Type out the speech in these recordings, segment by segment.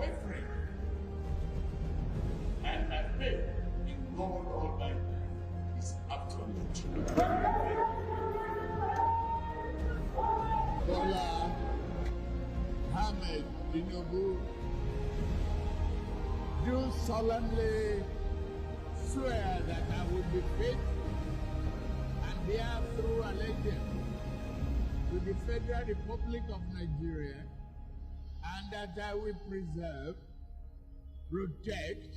boyfriend. And I faith in God Almighty is absolute. Bola Ahmed Tinubu do solemnly swear that I will be faithful and bear true allegiance to the Federal Republic of Nigeria, and that I will preserve, protect,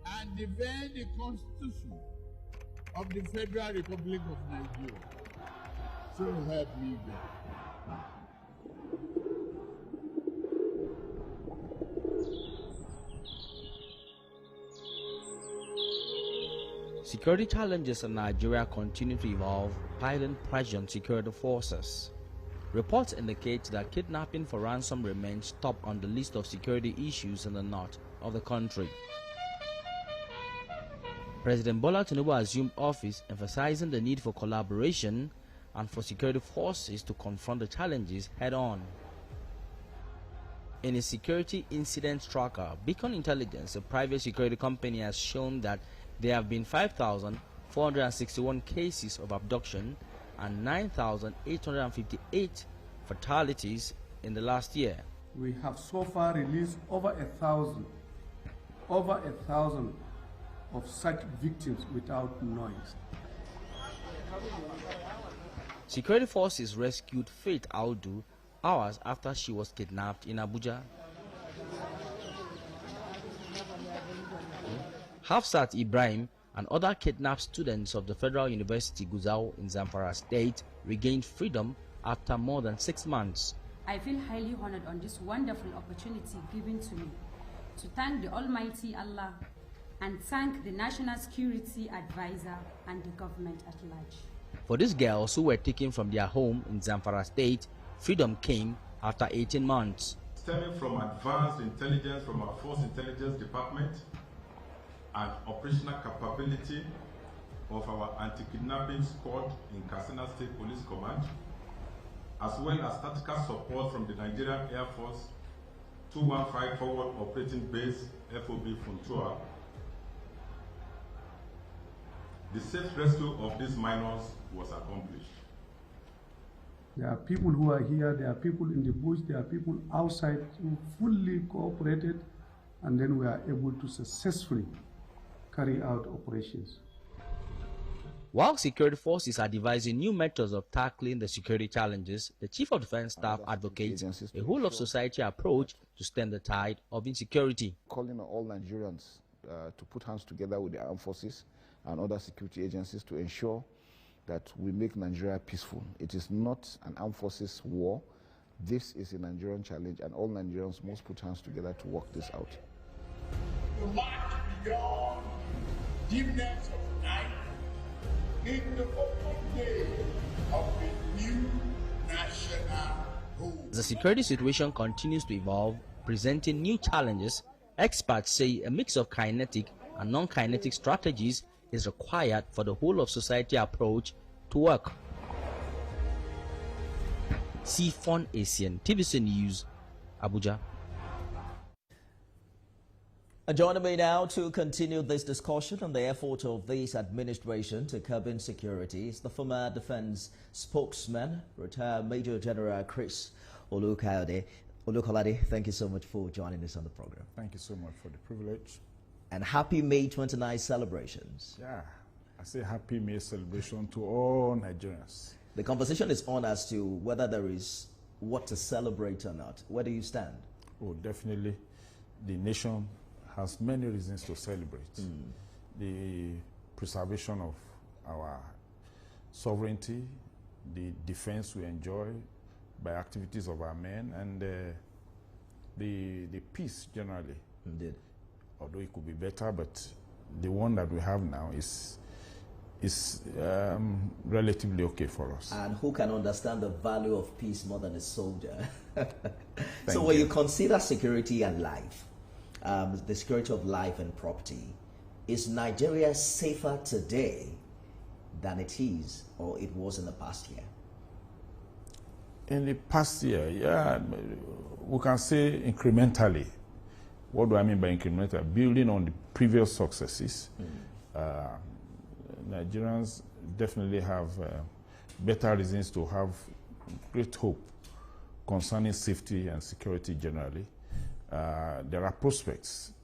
and defend the Constitution of the Federal Republic of Nigeria. So help me God. Security challenges in Nigeria continue to evolve, piling pressure on security forces. Reports indicate that kidnapping for ransom remains top on the list of security issues in the north of the country. President Bola Tinubu assumed office, emphasizing the need for collaboration and for security forces to confront the challenges head-on. In a security incident tracker, Beacon Intelligence, a private security company, has shown that there have been 5,461 cases of abduction and 9,858 fatalities in the last year. We have so far released over a thousand of such victims without noise. Security forces rescued Faith Audu hours after she was kidnapped in Abuja. Hafsat Ibrahim and other kidnapped students of the Federal University Gusau in Zamfara State regained freedom after more than 6 months. I feel highly honored on this wonderful opportunity given to me to thank the Almighty Allah and thank the National Security Advisor and the government at large. For these girls who were taken from their home in Zamfara State, freedom came after 18 months. Stemming from advanced intelligence from our Force Intelligence Department and operational capability of our anti-kidnapping squad in Katsina State Police Command, as well as tactical support from the Nigerian Air Force 215 Forward Operating Base FOB Funtua, the safe rescue of these minors was accomplished. There are people who are here, there are people in the bush, there are people outside who fully cooperated, and then we are able to successfully carry out operations. While security forces are devising new methods of tackling the security challenges, the Chief of Defense Staff advocates a whole-of-society approach to stem the tide of insecurity. Calling on all Nigerians to put hands together with the armed forces and other security agencies to ensure that we make Nigeria peaceful. It is not an armed forces war. This is a Nigerian challenge, and all Nigerians must put hands together to work this out. To march beyond dimness of night in the open day of a new national hope. The security situation continues to evolve, presenting new challenges. Experts say a mix of kinetic and non-kinetic strategies is required for the whole-of-society approach to work. Sifon Asian, TVC News, Abuja. Joining me now to continue this discussion on the effort of this administration to curb insecurity is the former defense spokesman, retired Major General Chris Olukolade. Thank you so much for joining us on the program. Thank you so much for the privilege. And happy May 29 celebrations. Yeah, I say happy May celebration to all Nigerians. The conversation is on as to whether there is what to celebrate or not. Where do you stand? Oh, definitely. The nation has many reasons to celebrate. The preservation of our sovereignty, the defense we enjoy by activities of our men, and the peace generally. Indeed. Although it could be better, but the one that we have now is relatively okay for us. And who can understand the value of peace more than a soldier? So when you consider security and life, the security of life and property, is Nigeria safer today than it is or it was in the past year? In the past year, yeah, we can say incrementally. What do I mean by incremental? Building on the previous successes. Nigerians definitely have better reasons to have great hope concerning safety and security generally. There are prospects,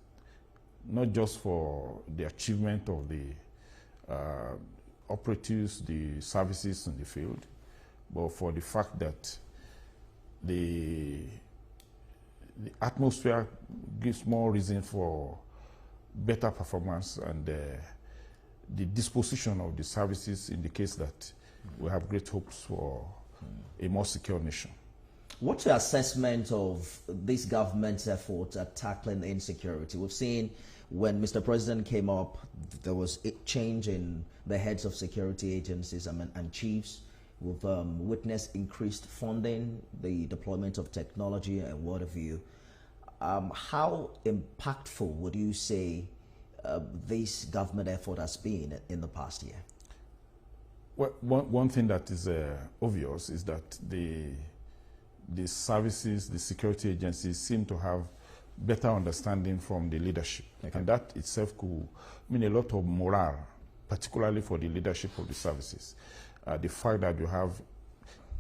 not just for the achievement of the operatives, the services in the field, but for the fact that the atmosphere gives more reason for better performance, and the disposition of the services indicates that we have great hopes for a more secure nation. What's your assessment of this government's effort at tackling insecurity? We've seen when Mr. President came up, there was a change in the heads of security agencies and chiefs. We've witnessed increased funding, the deployment of technology and what have you. How impactful would you say this government effort has been in the past year? Well, one thing that is obvious is that the services, the security agencies seem to have better understanding from the leadership. Okay. And that itself could mean a lot of morale, particularly for the leadership of the services. The fact that you have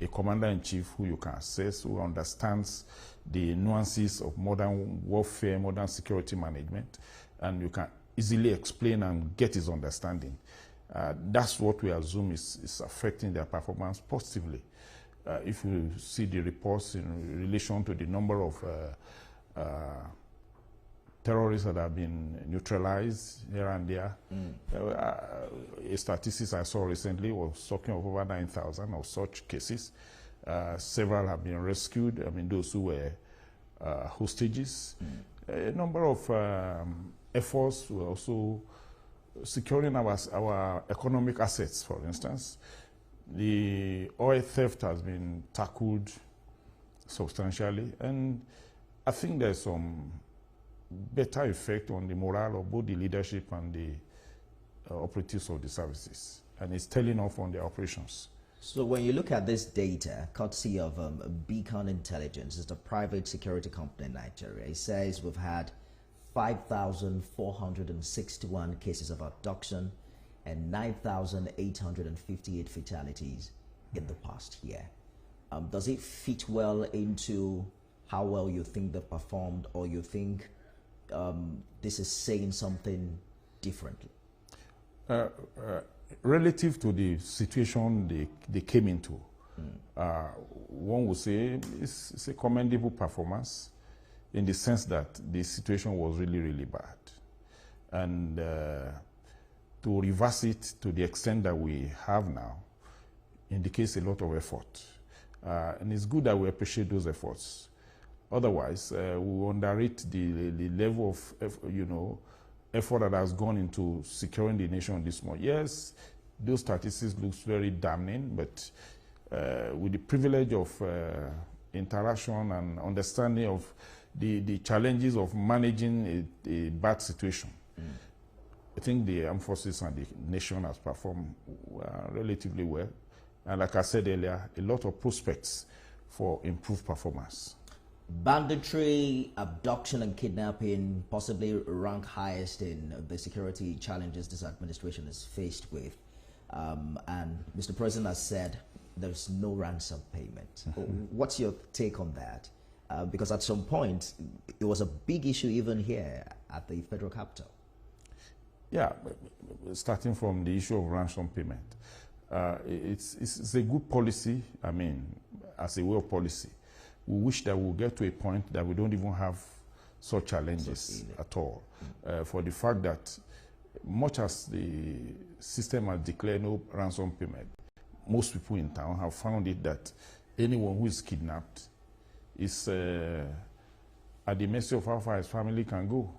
a commander-in-chief who you can assess, who understands the nuances of modern warfare, modern security management, and you can easily explain and get his understanding. That's what we assume is affecting their performance positively. If you see the reports in relation to the number of terrorists that have been neutralized here and there, a statistics I saw recently was talking of over 9,000 of such cases. Several have been rescued. I mean, those who were hostages. A number of efforts were also securing our economic assets, for instance. The oil theft has been tackled substantially, and I think there's some better effect on the morale of both the leadership and the operatives of the services, and it's telling off on their operations. So when you look at this data, courtesy of Beacon Intelligence, it's a private security company in Nigeria, it says we've had 5,461 cases of abduction and 9,858 fatalities in the past year. Does it fit well into how well you think they've performed, or you think this is saying something differently? Relative to the situation they came into, one would say it's a commendable performance in the sense that the situation was really, really bad. And to reverse it to the extent that we have now indicates a lot of effort. And it's good that we appreciate those efforts. Otherwise, we underrate the level of effort that has gone into securing the nation this month. Yes, those statistics look very damning, but with the privilege of interaction and understanding of the challenges of managing a bad situation, I think the armed forces and the nation has performed relatively well. And like I said earlier, a lot of prospects for improved performance. Banditry, abduction, and kidnapping possibly rank highest in the security challenges this administration is faced with. And Mr. President has said there's no ransom payment. What's your take on that? Because at some point, it was a big issue even here at the federal capital. Yeah, starting from the issue of ransom payment. It's a good policy, I mean, as a way of policy. We wish that we'll get to a point that we don't even have such challenges at all. For the fact that much as the system has declared no ransom payment, most people in town have found it that anyone who is kidnapped is at the mercy of how far his family can go.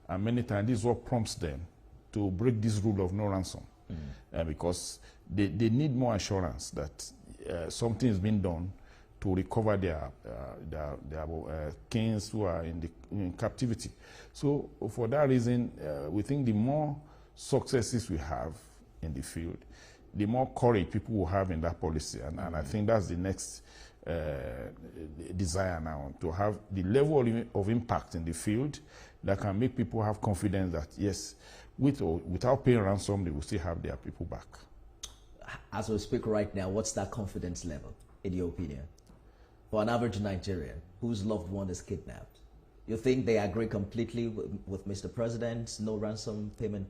And many times this is what prompts them to break this rule of no ransom. Because they need more assurance that something is being done to recover their kings who are in captivity. So for that reason, we think the more successes we have in the field, the more courage people will have in that policy. And I think that's the next desire now to have the level of impact in the field that can make people have confidence that yes, with or without paying ransom, they will still have their people back. As we speak right now, what's that confidence level, in your opinion? For an average Nigerian whose loved one is kidnapped, you think they agree completely with Mr. President's no ransom payment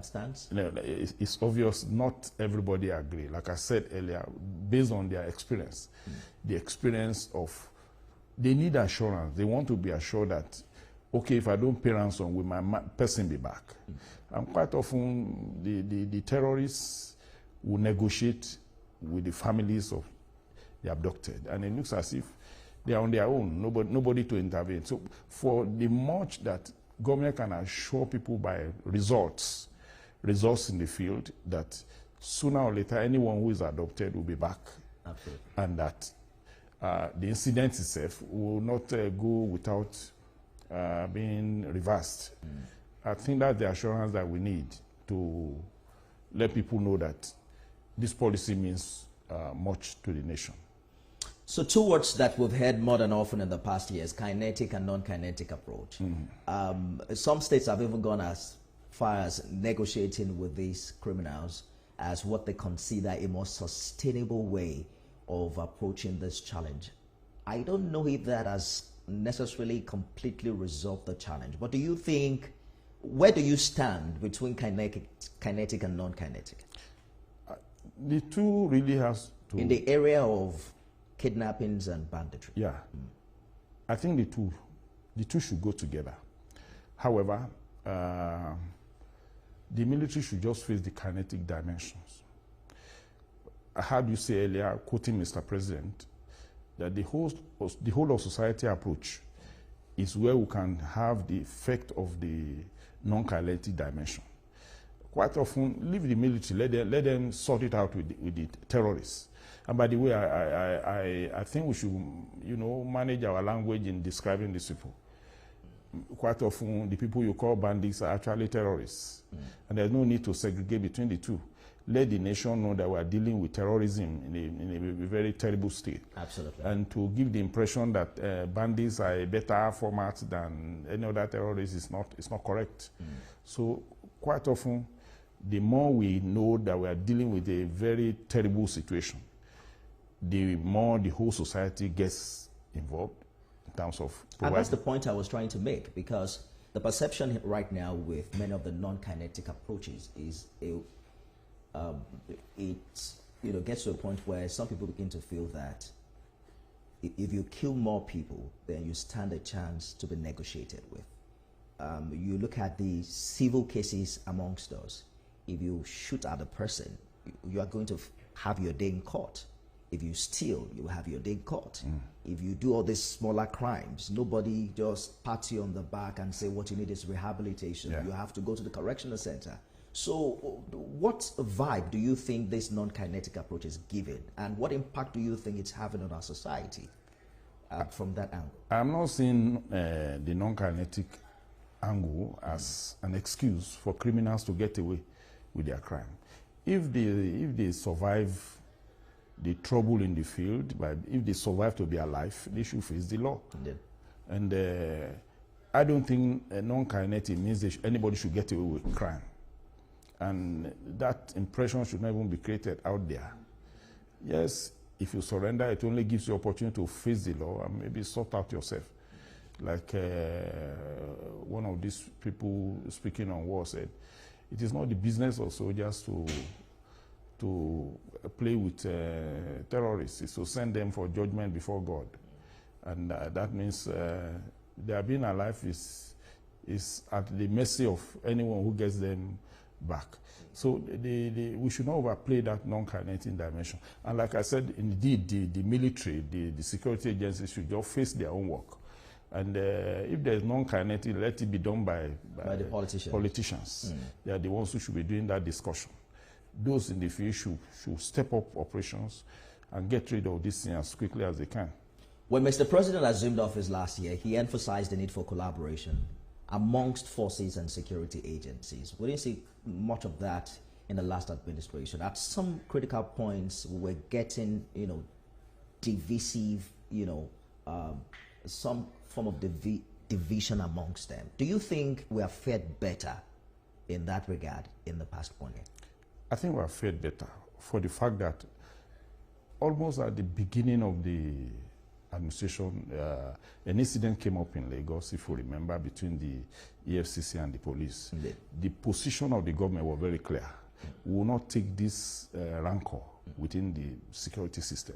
stance? No, it's obvious not everybody agree. Like I said earlier, based on their experience, the experience of, they need assurance. They want to be assured that, okay, if I don't pay ransom, will my person be back? And quite often, the terrorists will negotiate with the families of the abducted. And it looks as if they are on their own, nobody to intervene. So for the much that government can assure people by results in the field, that sooner or later anyone who is adopted will be back. Absolutely. And that the incident itself will not go without being reversed. I think that's the assurance that we need to let people know that this policy means much to the nation. So two words that we've heard more than often in the past years, kinetic and non-kinetic approach. Some states have even gone as far as negotiating with these criminals as what they consider a more sustainable way of approaching this challenge. I don't know if that has necessarily completely resolved the challenge, but do you think, where do you stand between kinetic and non-kinetic? The two really has to... In the area of kidnappings and banditry. Yeah. I think the two should go together. However, the military should just face the kinetic dimensions. I heard you say earlier, quoting Mr. President, that the whole of society approach is where we can have the effect of the non-kinetic dimension. Quite often, leave the military, let them sort it out with the terrorists. And by the way, I think we should, manage our language in describing these people. Quite often, the people you call bandits are actually terrorists. And there's no need to segregate between the two. Let the nation know that we are dealing with terrorism in a very terrible state. Absolutely. And to give the impression that bandits are a better format than any other terrorist is not correct. So quite often, the more we know that we are dealing with a very terrible situation, the more the whole society gets involved in terms of providing. And that's the point I was trying to make, because the perception right now with many of the non-kinetic approaches is it gets to a point where some people begin to feel that if you kill more people, then you stand a chance to be negotiated with. You look at the civil cases amongst those. If you shoot at a person, you are going to have your day in court. If you steal, you have your day in court. If you do all these smaller crimes, nobody just pats you on the back and say what you need is rehabilitation. You have to go to the correctional center. So what vibe do you think this non-kinetic approach is giving, and what impact do you think it's having on our society from that angle? I'm not seeing the non-kinetic angle as an excuse for criminals to get away with their crime. If they survive the trouble in the field, if they survive to be alive, they should face the law. Indeed. And I don't think non-kinetic means anybody should get away with crime. And that impression should not even be created out there. Yes, if you surrender, it only gives you opportunity to face the law and maybe sort out yourself. Like one of these people speaking on war said, it is not the business of soldiers to play with terrorists. It's to send them for judgment before God. And that means their being alive is at the mercy of anyone who gets them back. So we should not overplay that non-kinetic dimension. And like I said, indeed, the military, the security agencies should just face their own work. And if there's non-kinetic, let it be done by the politicians. They are the ones who should be doing that discussion. Those in the field should step up operations and get rid of this thing as quickly as they can. When Mr. President assumed office last year, he emphasized the need for collaboration amongst forces and security agencies. We didn't see much of that in the last administration. At some critical points, we were getting, divisive, some form of division amongst them. Do you think we have fared better in that regard in the past 1 year? I think we have fared better for the fact that almost at the beginning of the administration, an incident came up in Lagos, if you remember, between the EFCC and the police. Indeed. The position of the government was very clear. We will not take this rancor within the security system.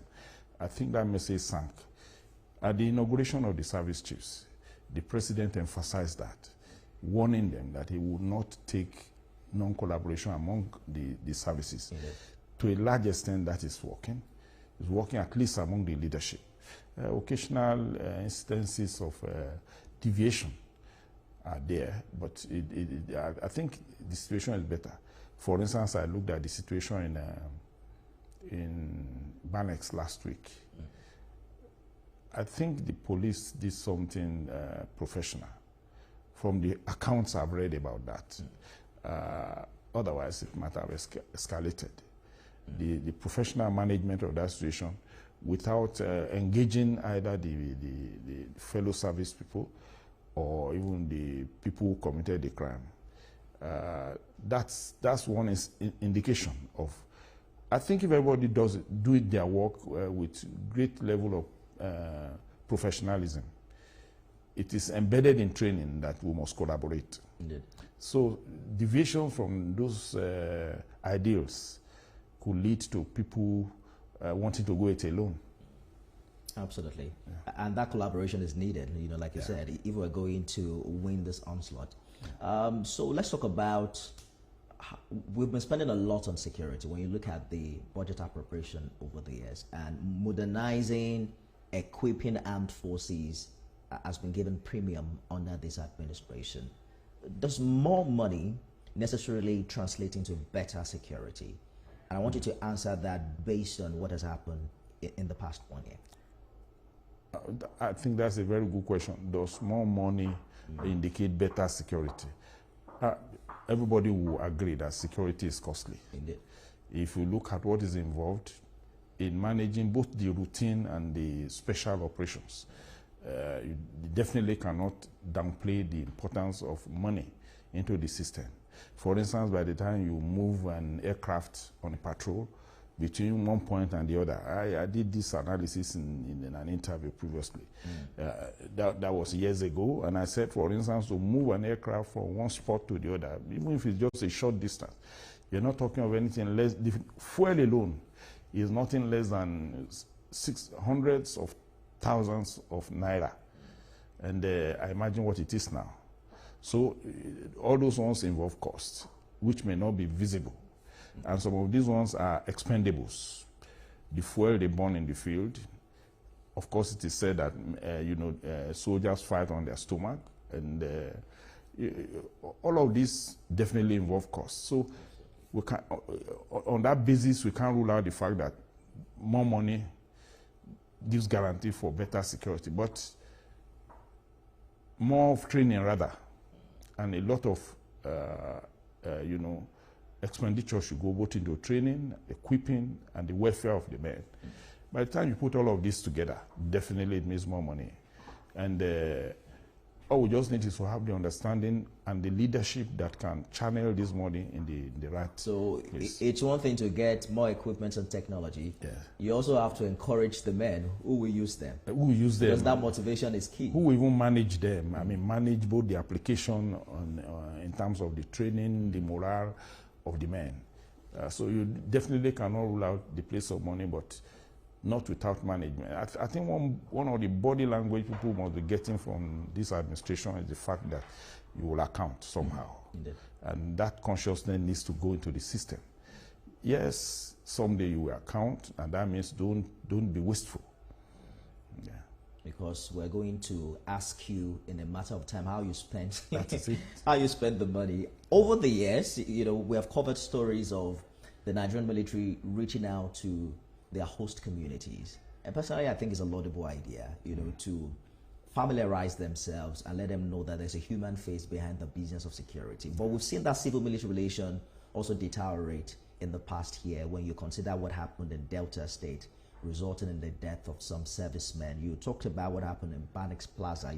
I think that message sank. At the inauguration of the service chiefs, the president emphasized that, warning them that he would not take non-collaboration among the services. Indeed. To a large extent, that is working. It's working at least among the leadership. Occasional instances of deviation are there, but I think the situation is better. For instance, I looked at the situation in Banex last week. I think the police did something professional. From the accounts I've read about that, otherwise it might have escalated. The professional management of that situation, without engaging either the fellow service people or even the people who committed the crime. That's one indication of. I think if everybody do their work with great level of professionalism, it is embedded in training that we must collaborate. Indeed. So deviation from those ideals could lead to people wanting to go it alone. Absolutely. Yeah. And that collaboration is needed, like you said, if we're going to win this onslaught. So let's talk about, we've been spending a lot on security when you look at the budget appropriation over the years, and modernizing, equipping armed forces has been given premium under this administration. Does more money necessarily translate into better security? And I want you to answer that based on what has happened in the past 1 year. I think that's a very good question. Does more money indicate better security? Everybody will agree that security is costly. Indeed. If you look at what is involved in managing both the routine and the special operations, you definitely cannot downplay the importance of money into the system. For instance, by the time you move an aircraft on a patrol between one point and the other, I did this analysis in an interview previously. That was years ago, and I said, for instance, to move an aircraft from one spot to the other, even if it's just a short distance, you're not talking of anything less. The fuel alone is nothing less than hundreds of thousands of naira, and I imagine what it is now. So all those ones involve costs, which may not be visible. And some of these ones are expendables. The fuel they burn in the field. Of course, it is said that soldiers fight on their stomach, and all of these definitely involve costs. So we can, on that basis, we can't rule out the fact that more money gives guarantee for better security, but more of training rather, and a lot of expenditure should go both into training, equipping, and the welfare of the men. By the time you put all of this together, definitely it means more money. And all we just need is to have the understanding and the leadership that can channel this money in the right place. It's one thing to get more equipment and technology. Yeah. You also have to encourage the men who will use them. Who will use them. Because that motivation is key. Who will even manage them. I mean, manage both the application in terms of the training, the morale of the men. So you definitely cannot rule out the place of money, but not without management. I think one of the body language people must be getting from this administration is the fact that you will account somehow. Indeed. And that consciousness needs to go into the system. Yes, someday you will account, and that means don't be wasteful. Yeah. Because we're going to ask you in a matter of time how you spend how you spend the money. Over the years, we have covered stories of the Nigerian military reaching out to their host communities. And personally, I think it's a laudable idea, to familiarize themselves and let them know that there's a human face behind the business of security. But we've seen that civil-military relation also deteriorate in the past year when you consider what happened in Delta State resulting in the death of some servicemen. You talked about what happened in Banix Plaza.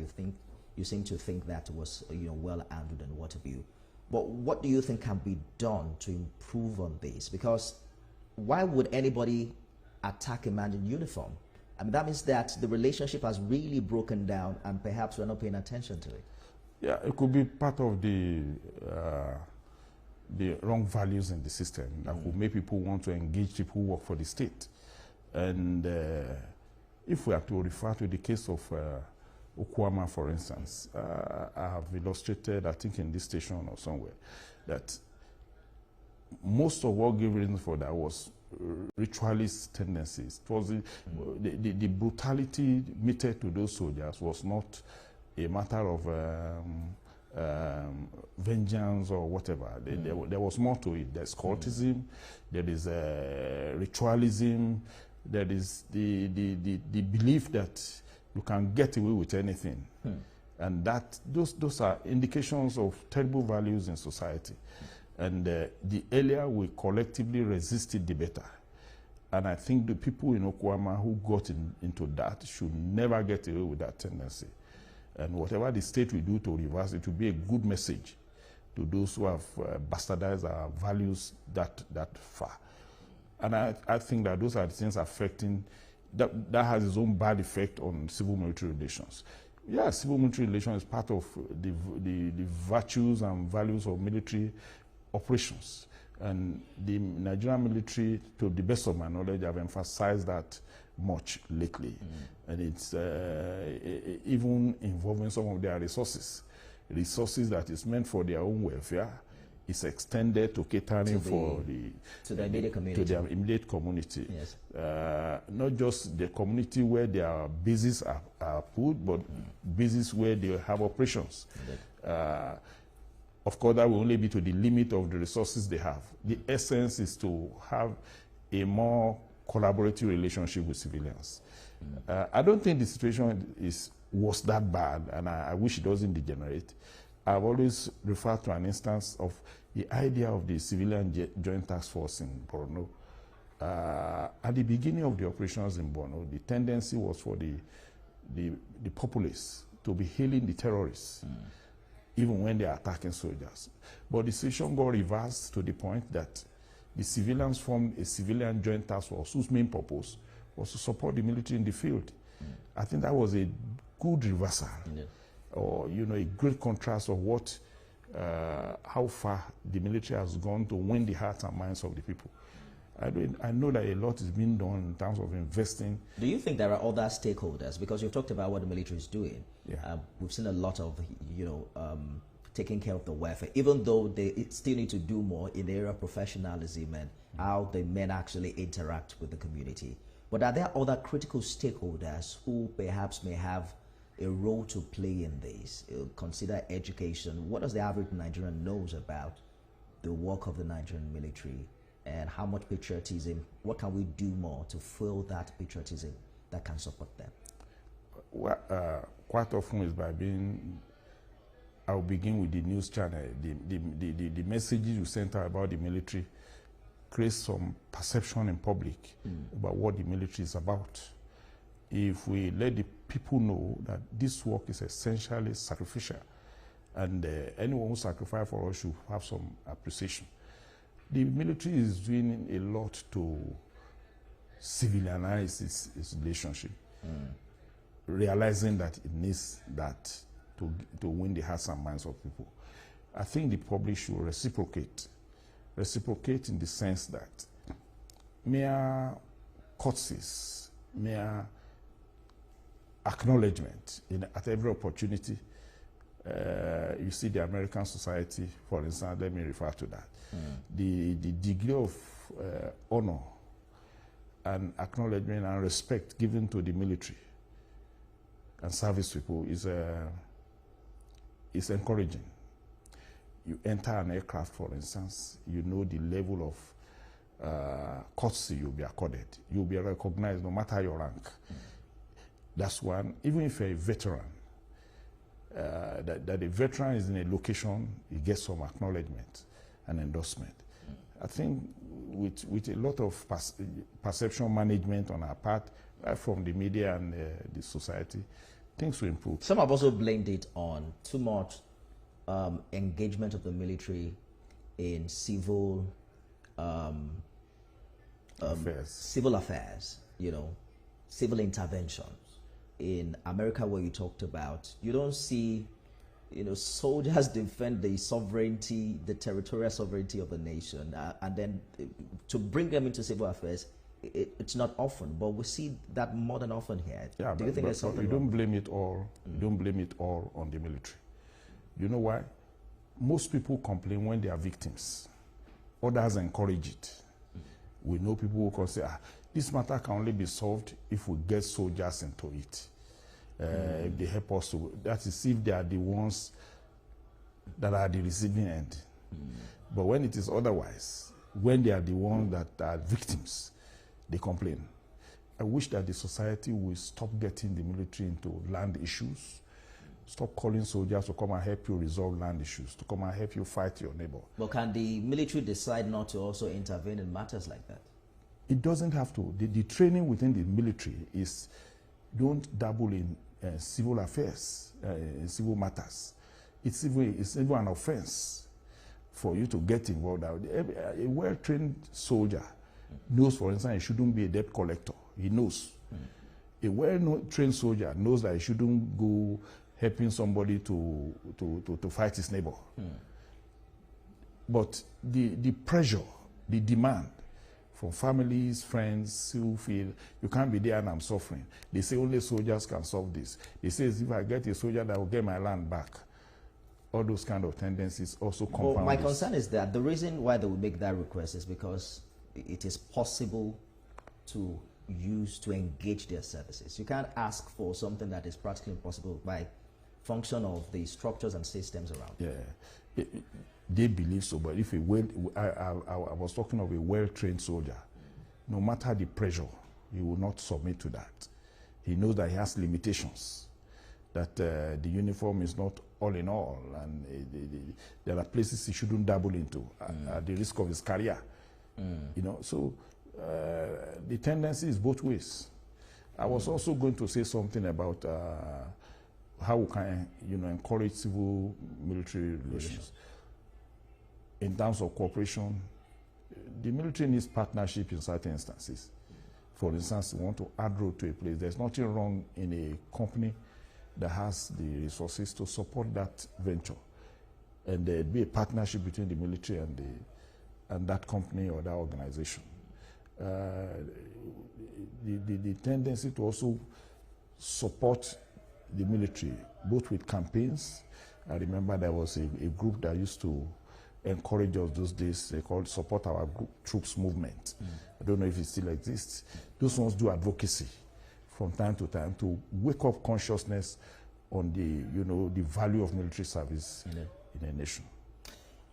You seem to think that was well handled and what have you. But what do you think can be done to improve on this? Because why would anybody attack a man in uniform? I mean, that means that the relationship has really broken down and perhaps we're not paying attention to it. Yeah, it could be part of the wrong values in the system that would make people want to engage people who work for the state. And if we are to refer to the case of Okwama, for instance, I have illustrated, I think in this station or somewhere, that most of what gave reason for that was ritualist tendencies. It was the brutality meted to those soldiers was not a matter of vengeance or whatever. There was more to it. There's cultism, there is ritualism, there is the belief that you can get away with anything. And that those are indications of terrible values in society. And the earlier we collectively resist it, the better. And I think the people in Okwama who got into that should never get away with that tendency. And whatever the state will do to reverse it will be a good message to those who have bastardized our values that far. And I think that those are the things affecting, that has its own bad effect on civil-military relations. Yeah, civil-military relations is part of the virtues and values of military operations. And the Nigerian military, to the best of my knowledge, have emphasized that much lately. And it's even involving some of their resources that is meant for their own welfare is extended to catering for their immediate community. Yes. Not just the community where their bases are put, but bases where they have operations. Of course, that will only be to the limit of the resources they have. The essence is to have a more collaborative relationship with civilians. I don't think the situation was that bad, and I wish it doesn't degenerate. I've always referred to an instance of the idea of the civilian joint task force in Borno. At the beginning of the operations in Borno, the tendency was for the populace to be hailing the terrorists, even when they are attacking soldiers. But the situation got reversed to the point that the civilians formed a civilian joint task force whose main purpose was to support the military in the field. I think that was a good reversal, or a great contrast of what, how far the military has gone to win the hearts and minds of the people. I know that a lot is being done in terms of investing. Do you think there are other stakeholders? Because you've talked about what the military is doing. Yeah. We've seen a lot of, taking care of the welfare, even though they still need to do more in the area of professionalism and how the men actually interact with the community. But are there other critical stakeholders who perhaps may have a role to play in this? Consider education. What does the average Nigerian knows about the work of the Nigerian military, and how much patriotism, what can we do more to fuel that patriotism that can support them? Well, quite often is by I'll begin with the news channel. The messages you sent out about the military creates some perception in public about what the military is about. If we let the people know that this work is essentially sacrificial, and anyone who sacrifices for us should have some appreciation. The military is doing a lot to civilianize its relationship, realizing that it needs that to win the hearts and minds of people. I think the public should reciprocate in the sense that mere courtesies, mere acknowledgement at every opportunity. You see the American society, for instance, let me refer to that. The degree of honor and acknowledgement and respect given to the military and service people is encouraging. You enter an aircraft, for instance, you know the level of courtesy you'll be accorded. You'll be recognized no matter your rank. That's one. Even if you're a veteran, that a veteran is in a location, he gets some acknowledgement and endorsement. I think with a lot of perception management on our part, right from the media and the society, things will improve. Some have also blamed it on too much engagement of the military in civil affairs, you know, civil interventions. In America, where you talked about, you don't see, you know, soldiers defend the sovereignty, the territorial sovereignty of a nation, and then to bring them into civil affairs, it's not often, but we see that more than often here. Yeah, do you think there's something you don't blame it all? You don't blame it all on the military. You know why? Most people complain when they are victims. Others encourage it. We know people who can say, this matter can only be solved if we get soldiers into it. If they help us to, that is if they are the ones that are the receiving end. But when it is otherwise, when they are the ones that are victims, they complain. I wish that the society will stop getting the military into land issues, stop calling soldiers to come and help you resolve land issues, to come and help you fight your neighbor. But can the military decide not to also intervene in matters like that? It doesn't have to. The training within the military is don't dabble in civil affairs, in civil matters. It's even an offense for you to get involved. A well-trained soldier knows, for instance, he shouldn't be a debt collector. He knows. A well-trained soldier knows that he shouldn't go helping somebody to fight his neighbor. But the pressure, the demand from families, friends who feel you can't be there and I'm suffering. They say only soldiers can solve this. They say if I get a soldier that will get my land back. All those kind of tendencies also compound. Well, my concern is that the reason why they would make that request is because it is possible to engage their services. You can't ask for something that is practically impossible by function of the structures and systems around. Yeah. They believe so, but if I was talking of a well-trained soldier, no matter the pressure, he will not submit to that. He knows that he has limitations, that the uniform is not all in all, and there are places he shouldn't dabble into at the risk of his career. You know, so the tendency is both ways. I was also going to say something about how we can, encourage civil-military relations. In terms of cooperation, the military needs partnership in certain instances. For instance, you want to add road to a place. There's nothing wrong in a company that has the resources to support that venture. And there'd be a partnership between the military and that company or that organization. The tendency to also support the military, both with campaigns. I remember there was a group that used to encourage us those days. They called Support Our Troops Movement. I don't know if it still exists. Those ones do advocacy from time to time to wake up consciousness on the value of military service in a nation.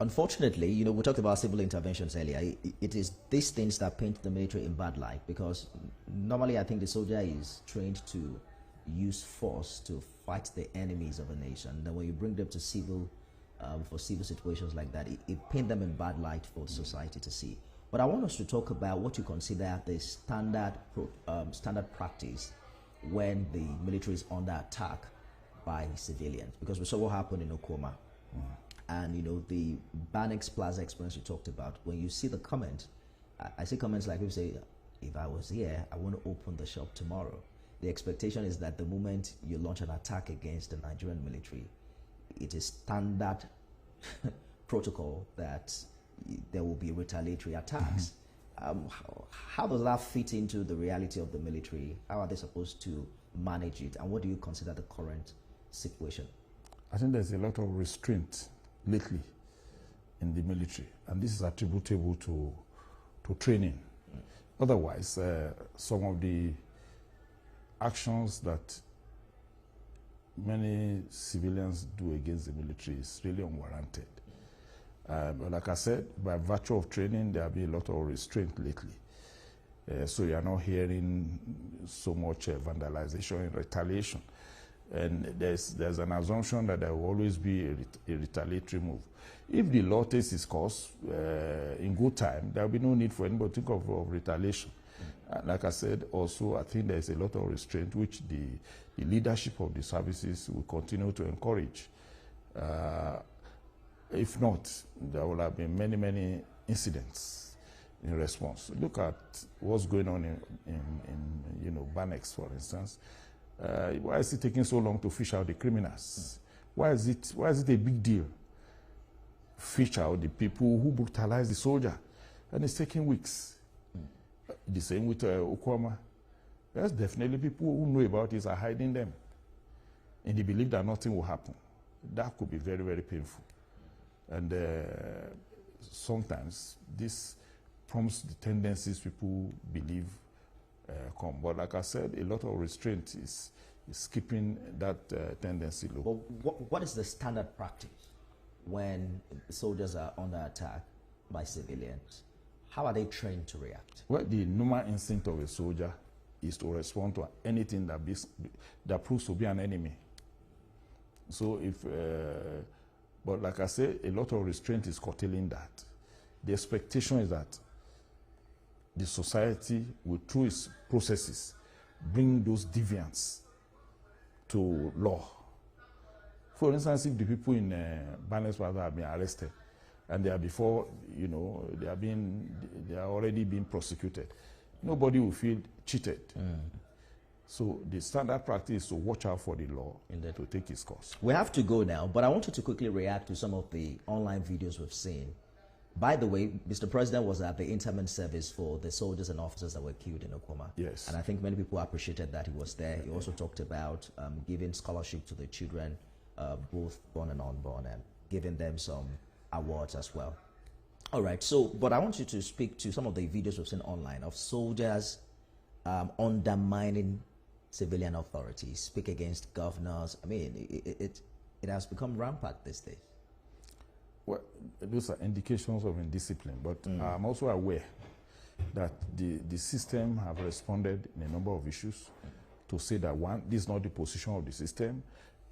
Unfortunately, we talked about civil interventions earlier. It is these things that paint the military in bad light, because normally I think the soldier is trained to use force to fight the enemies of a nation. Then when you bring them to civil, for civil situations like that, it paints them in bad light for society to see. But I want us to talk about what you consider the standard practice when the military is under attack by civilians, because we saw what happened in Okoma. And the Banex Plaza experience you talked about. When you see the comment, I see comments like people say, if I was here, I want to open the shop tomorrow. The expectation is that the moment you launch an attack against the Nigerian military, it is standard protocol that there will be retaliatory attacks. How does that fit into the reality of the military? How are they supposed to manage it? And what do you consider the current situation? I think there's a lot of restraint lately in the military, and this is attributable to training. Otherwise, some of the actions that many civilians do against the military is really unwarranted. But like I said, by virtue of training, there have been a lot of restraint lately. So you are not hearing so much vandalization and retaliation. And there's an assumption that there will always be a retaliatory move. If the law takes its course in good time, there will be no need for anybody to think of retaliation. Like I said, also, I think there's a lot of restraint which the leadership of the services will continue to encourage. If not, there will have been many, many incidents in response. Look at what's going on in Banex, for instance. Why is it taking so long to fish out the criminals? Why is it a big deal? Fish out the people who brutalized the soldier, and it's taking weeks. The same with Okwama. There's definitely people who know about this are hiding them, and they believe that nothing will happen. That could be very, very painful. And sometimes this prompts the tendencies people believe come. But like I said, a lot of restraint is keeping that tendency low. But what is the standard practice when soldiers are under attack by civilians? How are they trained to react? Well, the normal instinct of a soldier is to respond to anything that proves to be an enemy. So but like I say, a lot of restraint is curtailing that. The expectation is that the society will, through its processes, bring those deviants to law. For instance, if the people in Banex Plaza have been arrested, and they are they are already being prosecuted, nobody will feel cheated. So the standard practice is to watch out for the law and to take its course. We have to go now, but I want you to quickly react to some of the online videos we've seen. By the way, Mr. President was at the interment service for the soldiers and officers that were killed in Okwama. Yes. And I think many people appreciated that he was there. He also talked about giving scholarship to the children, both born and unborn, and giving them some awards as well. All right, so, but I want you to speak to some of the videos we've seen online of soldiers undermining civilian authorities, speak against governors. I mean, it has become rampant these days. Well, those are indications of indiscipline, but I'm also aware that the system have responded in a number of issues to say that, one, this is not the position of the system.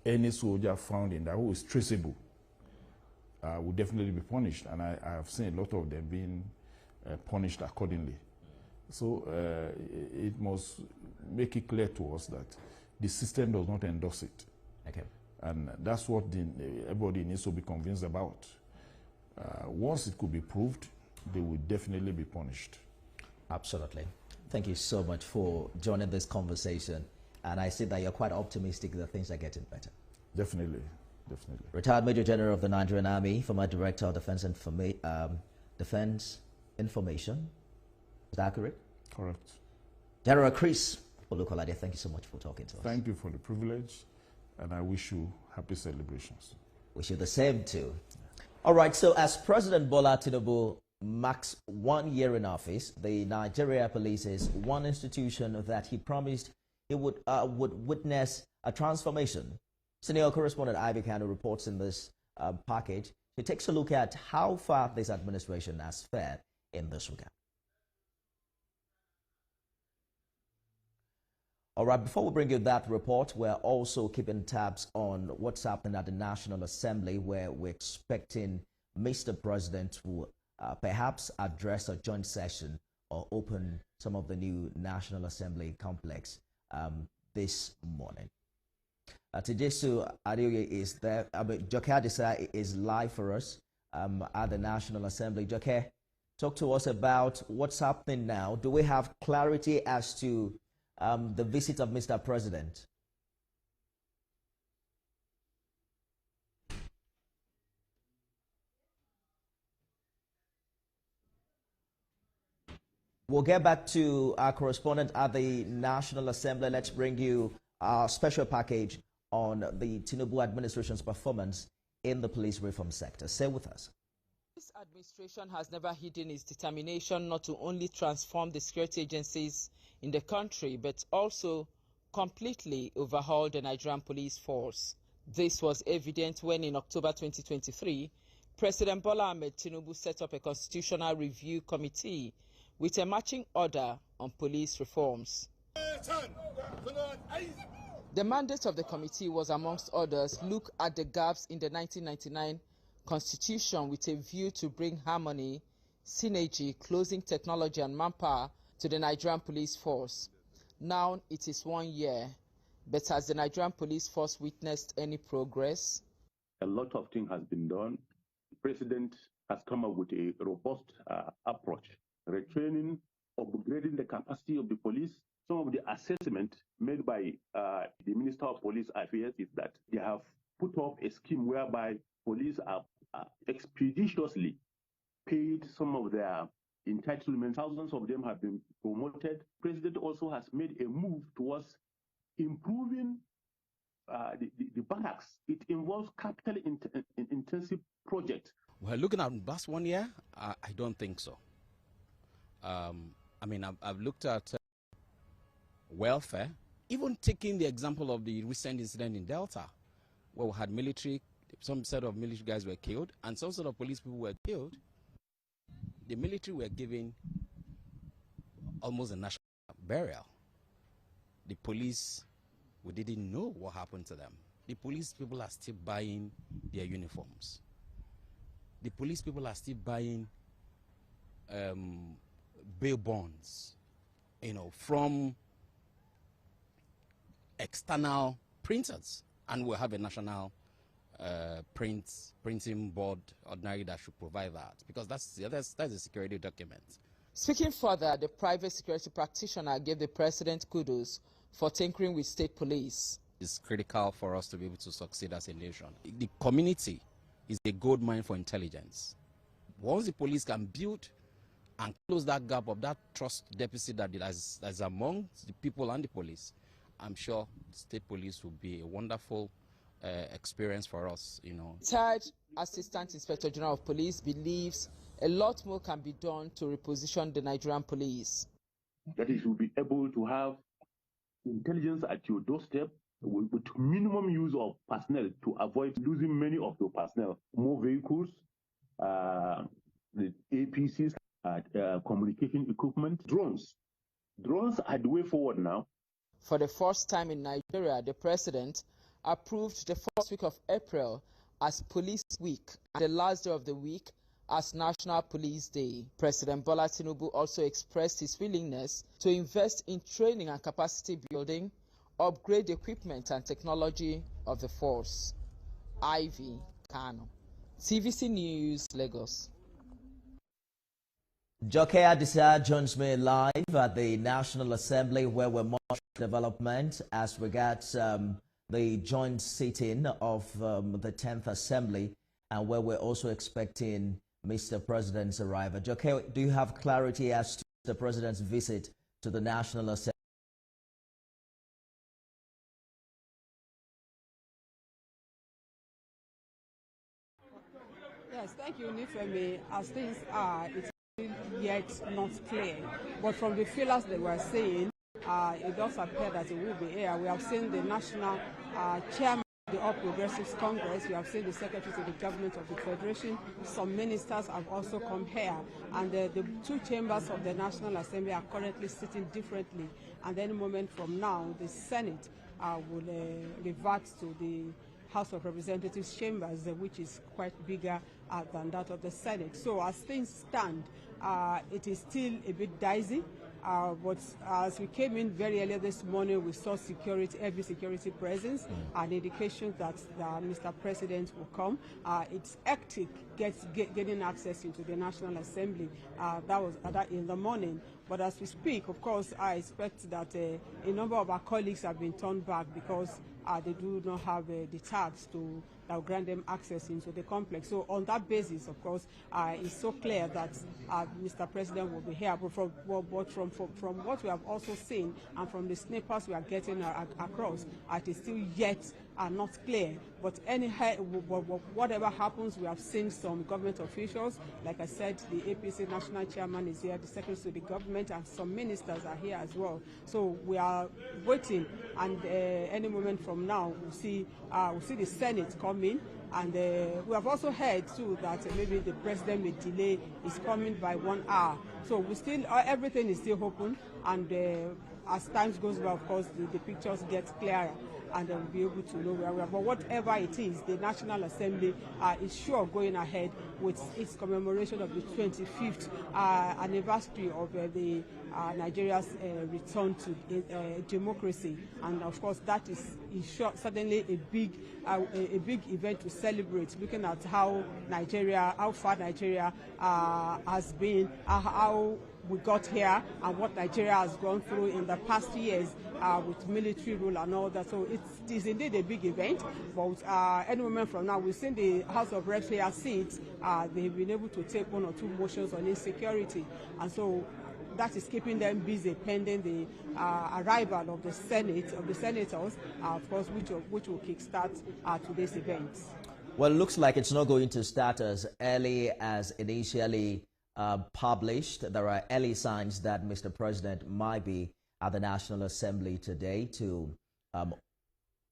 Any soldier found in that who is traceable will definitely be punished, and I have seen a lot of them being punished accordingly. So it must make it clear to us that the system does not endorse it. Okay. And that's what everybody needs to be convinced about. Once it could be proved, they will definitely be punished. Absolutely. Thank you so much for joining this conversation. And I see that you're quite optimistic that things are getting better. Definitely. Definitely. Retired Major General of the Nigerian Army, former Director of Defense Information. Is that accurate? Correct. General Chris Olukolade, thank you so much for talking to us. Thank you for the privilege, and I wish you happy celebrations. Wish you the same too. All right, so as President Bola Tinubu marks 1 year in office, the Nigeria Police is one institution that he promised he would witness a transformation. Senior correspondent Ivy Kano reports in this package. He takes a look at how far this administration has fared in this regard. All right, before we bring you that report, we're also keeping tabs on what's happening at the National Assembly, where we're expecting Mr. President to perhaps address a joint session or open some of the new National Assembly complex this morning. Tijesu Adeoye is there. Joke Adisa is live for us at the National Assembly. Joke, talk to us about what's happening now. Do we have clarity as to the visit of Mr. President? We'll get back to our correspondent at the National Assembly. Let's bring you our special package on the Tinubu administration's performance in the police reform sector. Stay with us. This administration has never hidden its determination not to only transform the security agencies in the country, but also completely overhaul the Nigerian police force. This was evident when in October 2023, President Bola Ahmed Tinubu set up a constitutional review committee with a matching order on police reforms. The mandate of the committee was, amongst others, look at the gaps in the 1999 Constitution with a view to bring harmony, synergy, closing technology and manpower to the Nigerian police force. Now it is 1 year, but has the Nigerian police force witnessed any progress? A lot of things has been done. The president has come up with a robust approach, retraining, upgrading the capacity of the police. Some of the assessment made by the Minister of Police Affairs is that they have put up a scheme whereby police are expeditiously paid some of their entitlements. Thousands of them have been promoted. The president also has made a move towards improving the barracks. It involves capital intensive projects. Well, looking at last 1 year, I don't think so. I mean, I've looked at welfare, even taking the example of the recent incident in Delta, where we had military, some set of military guys were killed, and some sort of police people were killed. The military were given almost a national burial. The police, we didn't know what happened to them. The police people are still buying their uniforms. The police people are still buying bail bonds, from external printers, and we'll have a national printing board ordinary that should provide that, because that's a security document. Speaking further, the private security practitioner gave the president kudos for tinkering with state police. It's critical for us to be able to succeed as a nation. The community is a gold mine for intelligence. Once the police can build and close that gap of that trust deficit that is among the people and the police, I'm sure state police will be a wonderful experience for us, Third Assistant Inspector General of Police believes a lot more can be done to reposition the Nigerian police. That is, you'll be able to have intelligence at your doorstep with minimum use of personnel to avoid losing many of your personnel. More vehicles, the APCs, communication equipment, drones. Drones are the way forward now. For the first time in Nigeria, the president approved the first week of April as Police Week and the last day of the week as National Police Day. President Bola Tinubu also expressed his willingness to invest in training and capacity building, upgrade equipment and technology of the force. Ivy Kano, TVC News, Lagos. Joke Adisa joins me live at the National Assembly, where we're monitoring development as regards the joint sitting of the 10th Assembly, and where we're also expecting Mr. President's arrival. Joke, do you have clarity as to the President's visit to the National Assembly? Yes, thank you, Nifemi. As things are, it's yet not clear. But from the feelers that we're seeing, it does appear that it will be here. We have seen the national chairman of the All Progressives Congress. We have seen the secretary to the government of the Federation. Some ministers have also come here. And the two chambers of the National Assembly are currently sitting differently. And any moment from now, the Senate will revert to the House of Representatives chambers, which is quite bigger than that of the Senate. So as things stand, it is still a bit dicey. But as we came in very early this morning, we saw heavy security presence, an indication that Mr. President will come. It's hectic getting access into the National Assembly. That was in the morning. But as we speak, of course, I expect that a number of our colleagues have been turned back because they do not have the tags that will grant them access into the complex. So on that basis, of course, it's so clear that Mr. President will be here. But from what we have also seen and from the snippets we are getting across, it is still yet not clear. But anyhow, whatever happens, we have seen some government officials. Like I said, the APC national chairman is here, the secretary to the government, and some ministers are here as well. So we are waiting, and any moment from now, we'll see the Senate come in. And we have also heard too that maybe the president may delay his coming by 1 hour. So we still, everything is still open, and as time goes by, of course, the pictures get clearer. and they will be able to know where we are. But whatever it is, the National Assembly is sure going ahead with its commemoration of the 25th anniversary of the Nigeria's return to democracy, and of course that is certainly a big event to celebrate. Looking at how far Nigeria has been, how we got here, and what Nigeria has gone through in the past years with military rule and all that. So it is indeed a big event. But any moment from now, we've seen the House of Reps here seats. They've been able to take 1 or 2 motions on insecurity, and so that is keeping them busy pending the arrival of the senators, of course, which will kickstart today's event. Well, it looks like it's not going to start as early as initially published. There are early signs that Mr. President might be at the National Assembly today to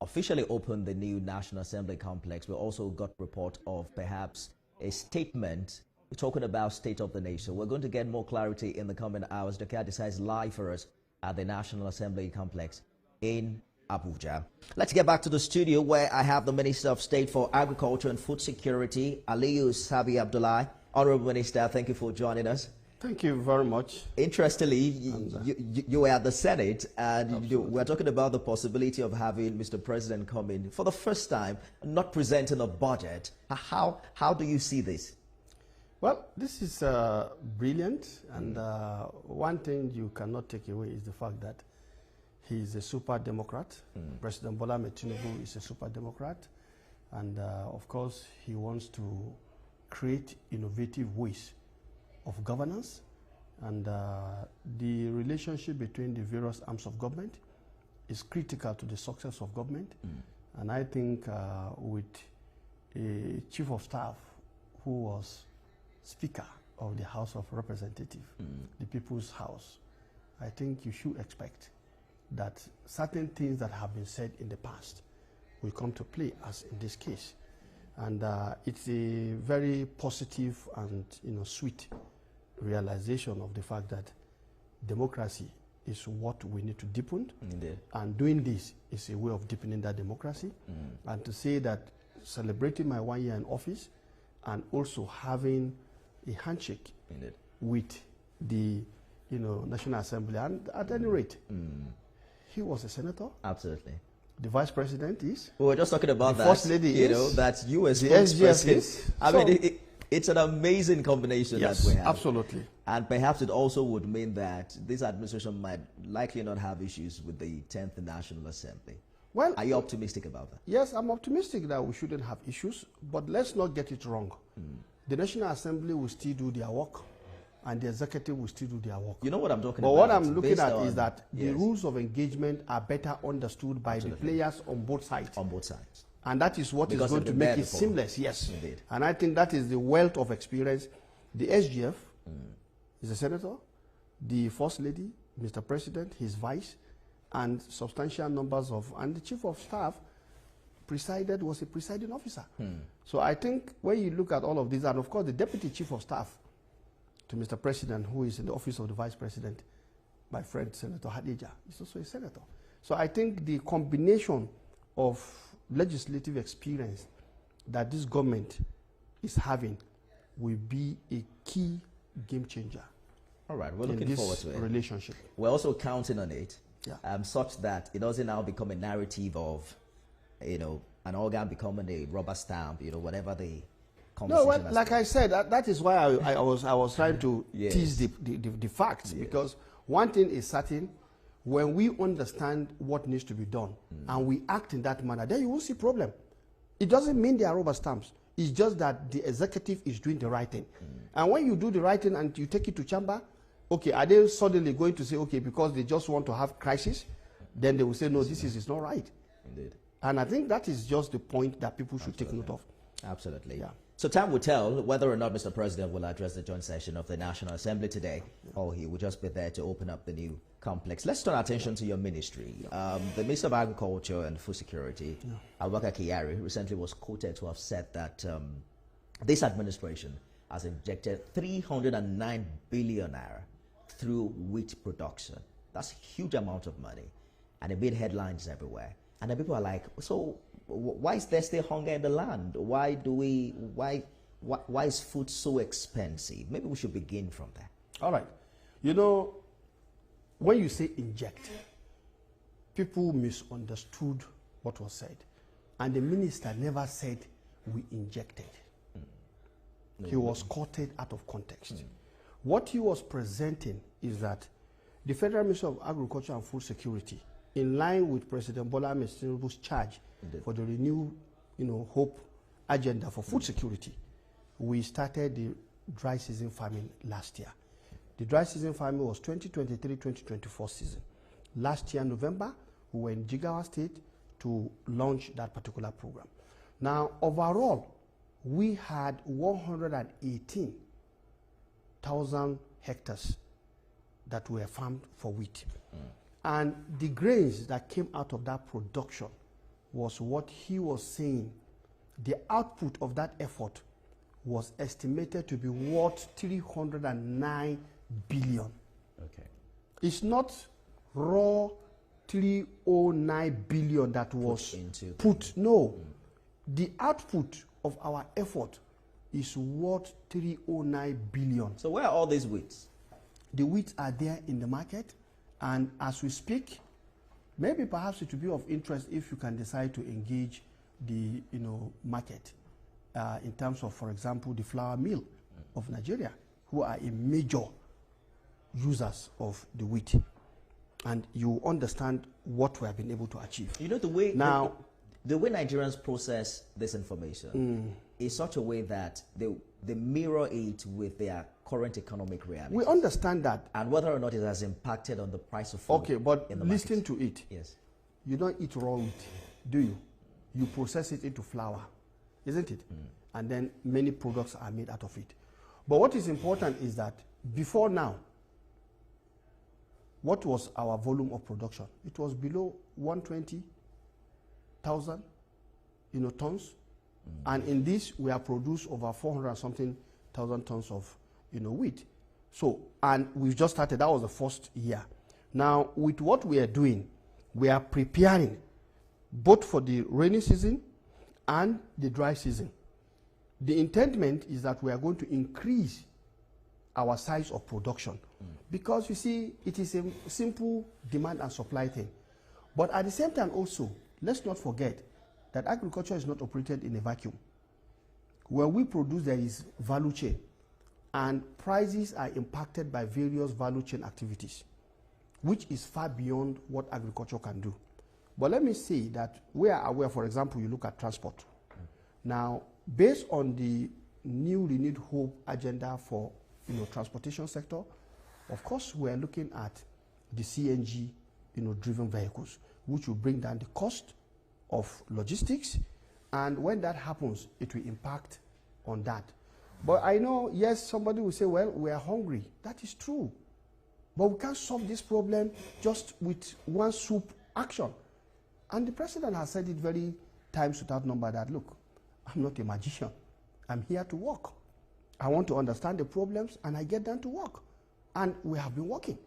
officially open the new National Assembly complex. We also got report of perhaps a statement talking about state of the nation. We're going to get more clarity in the coming hours. Dr. decides live for us at the National Assembly complex in Abuja. Let's get back to the studio where I have the Minister of State for Agriculture and Food Security, Aliyu Sabi Abdullahi. Honorable Minister, thank you for joining us. Thank you very much. Interestingly, you were at the Senate, and we're talking about the possibility of having Mr. President come in for the first time, not presenting a budget. How do you see this? Well, this is brilliant, and one thing you cannot take away is the fact that he is a super Democrat. President Bola Ahmed Tinubu is a super Democrat, and of course he wants to create innovative ways of governance, and the relationship between the various arms of government is critical to the success of government. And I think with a chief of staff who was Speaker of the House of Representatives, the People's House, I think you should expect that certain things that have been said in the past will come to play, as in this case. And it's a very positive and sweet realization of the fact that democracy is what we need to deepen. Indeed. And doing this is a way of deepening that democracy. And to say that celebrating my 1 year in office and also having a handshake with the National Assembly, and at any rate, he was a senator. Absolutely. The vice president is. We were just talking about the that. First lady is. That you as the SGF is. I mean, it's an amazing combination that we have. Absolutely. And perhaps it also would mean that this administration might likely not have issues with the 10th National Assembly. Well, are you optimistic about that? Yes, I'm optimistic that we shouldn't have issues, but let's not get it wrong. The National Assembly will still do their work, and the executive will still do their work. You know what I'm talking about? But what I'm looking at is that the rules of engagement are better understood by the players on both sides. On both sides. And that is what is going to make it seamless. Yes. Indeed. And I think that is the wealth of experience. The SGF is a senator, the First Lady, Mr. President, his vice, and substantial numbers of, and the Chief of Staff was a presiding officer. So I think when you look at all of these, and of course the Deputy Chief of Staff to Mr. President, who is in the office of the Vice President, my friend Senator Hadija, is also a senator. So I think the combination of legislative experience that this government is having will be a key game changer. All right, we're looking forward to it. Relationship. We're also counting on it, yeah. Such that it doesn't now become a narrative of, an organ becoming a rubber stamp, whatever the conversation. No, well, like I said, that is why I was trying to tease the facts, because one thing is certain: when we understand what needs to be done and we act in that manner, then you will see problem. It doesn't mean they are rubber stamps. It's just that the executive is doing the right thing. And when you do the right thing and you take it to chamber, okay, are they suddenly going to say, okay, because they just want to have crisis, then they will say, no, this is not right. Indeed. And I think that is just the point that people should take note of. Absolutely. Yeah. So time will tell whether or not Mr. President will address the joint session of the National Assembly today, or he will just be there to open up the new complex. Let's turn our attention to your ministry. The Minister of Agriculture and Food Security, Abubakar Kyari, recently was quoted to have said that this administration has injected 309 billion naira through wheat production. That's a huge amount of money, and it made headlines everywhere. And then people are like, so why is there still hunger in the land? Why is food so expensive? Maybe we should begin from there. All right. You know, when you say inject, people misunderstood what was said. And the minister never said we injected. No, he was quoted out of context. What he was presenting is that the Federal Ministry of Agriculture and Food Security, in line with President Bola Ahmed Tinubu's charge for the renewed, hope agenda for food security, we started the dry season farming last year. The dry season farming was 2023-2024 season. Last year, November, we were in Jigawa State to launch that particular program. Now, overall, we had 118,000 hectares that were farmed for wheat. And the grains that came out of that production was what he was saying. The output of that effort was estimated to be worth 309 billion. Okay. It's not raw 309 billion that was put. No. The output of our effort is worth 309 billion. So where are all these wheats? The wheats are there in the market, and as we speak, maybe perhaps it will be of interest if you can decide to engage the market in terms of, for example, the flour mill of Nigeria, who are a major users of the wheat, and you understand what we have been able to achieve. You know, the way now the way Nigerians process this information is such a way that they mirror it with their current economic reality. We understand that. And whether or not it has impacted on the price of food. Okay, but listen to it. Yes. You don't eat raw wheat, do you? You process it into flour, isn't it? And then many products are made out of it. But what is important is that before now, what was our volume of production? It was below 120,000 tons. And in this, we have produced over 400-something thousand tons of wheat. So, and we've just started. That was the first year. Now, with what we are doing, we are preparing both for the rainy season and the dry season. The intendment is that we are going to increase our size of production because, you see, it is a simple demand and supply thing. But at the same time also, let's not forget that agriculture is not operated in a vacuum. When we produce, there is value chain, and prices are impacted by various value chain activities, which is far beyond what agriculture can do. But let me say that we are aware, for example, you look at transport. Now, based on the new renewed hope agenda for transportation sector, of course, we are looking at the CNG driven vehicles, which will bring down the cost of logistics, and when that happens, it will impact on that. But I know, yes, somebody will say, well, we are hungry. That is true. But we can't solve this problem just with one soup action. And the president has said it very times without number that, look, I'm not a magician. I'm here to work. I want to understand the problems, and I get them to work. And we have been working.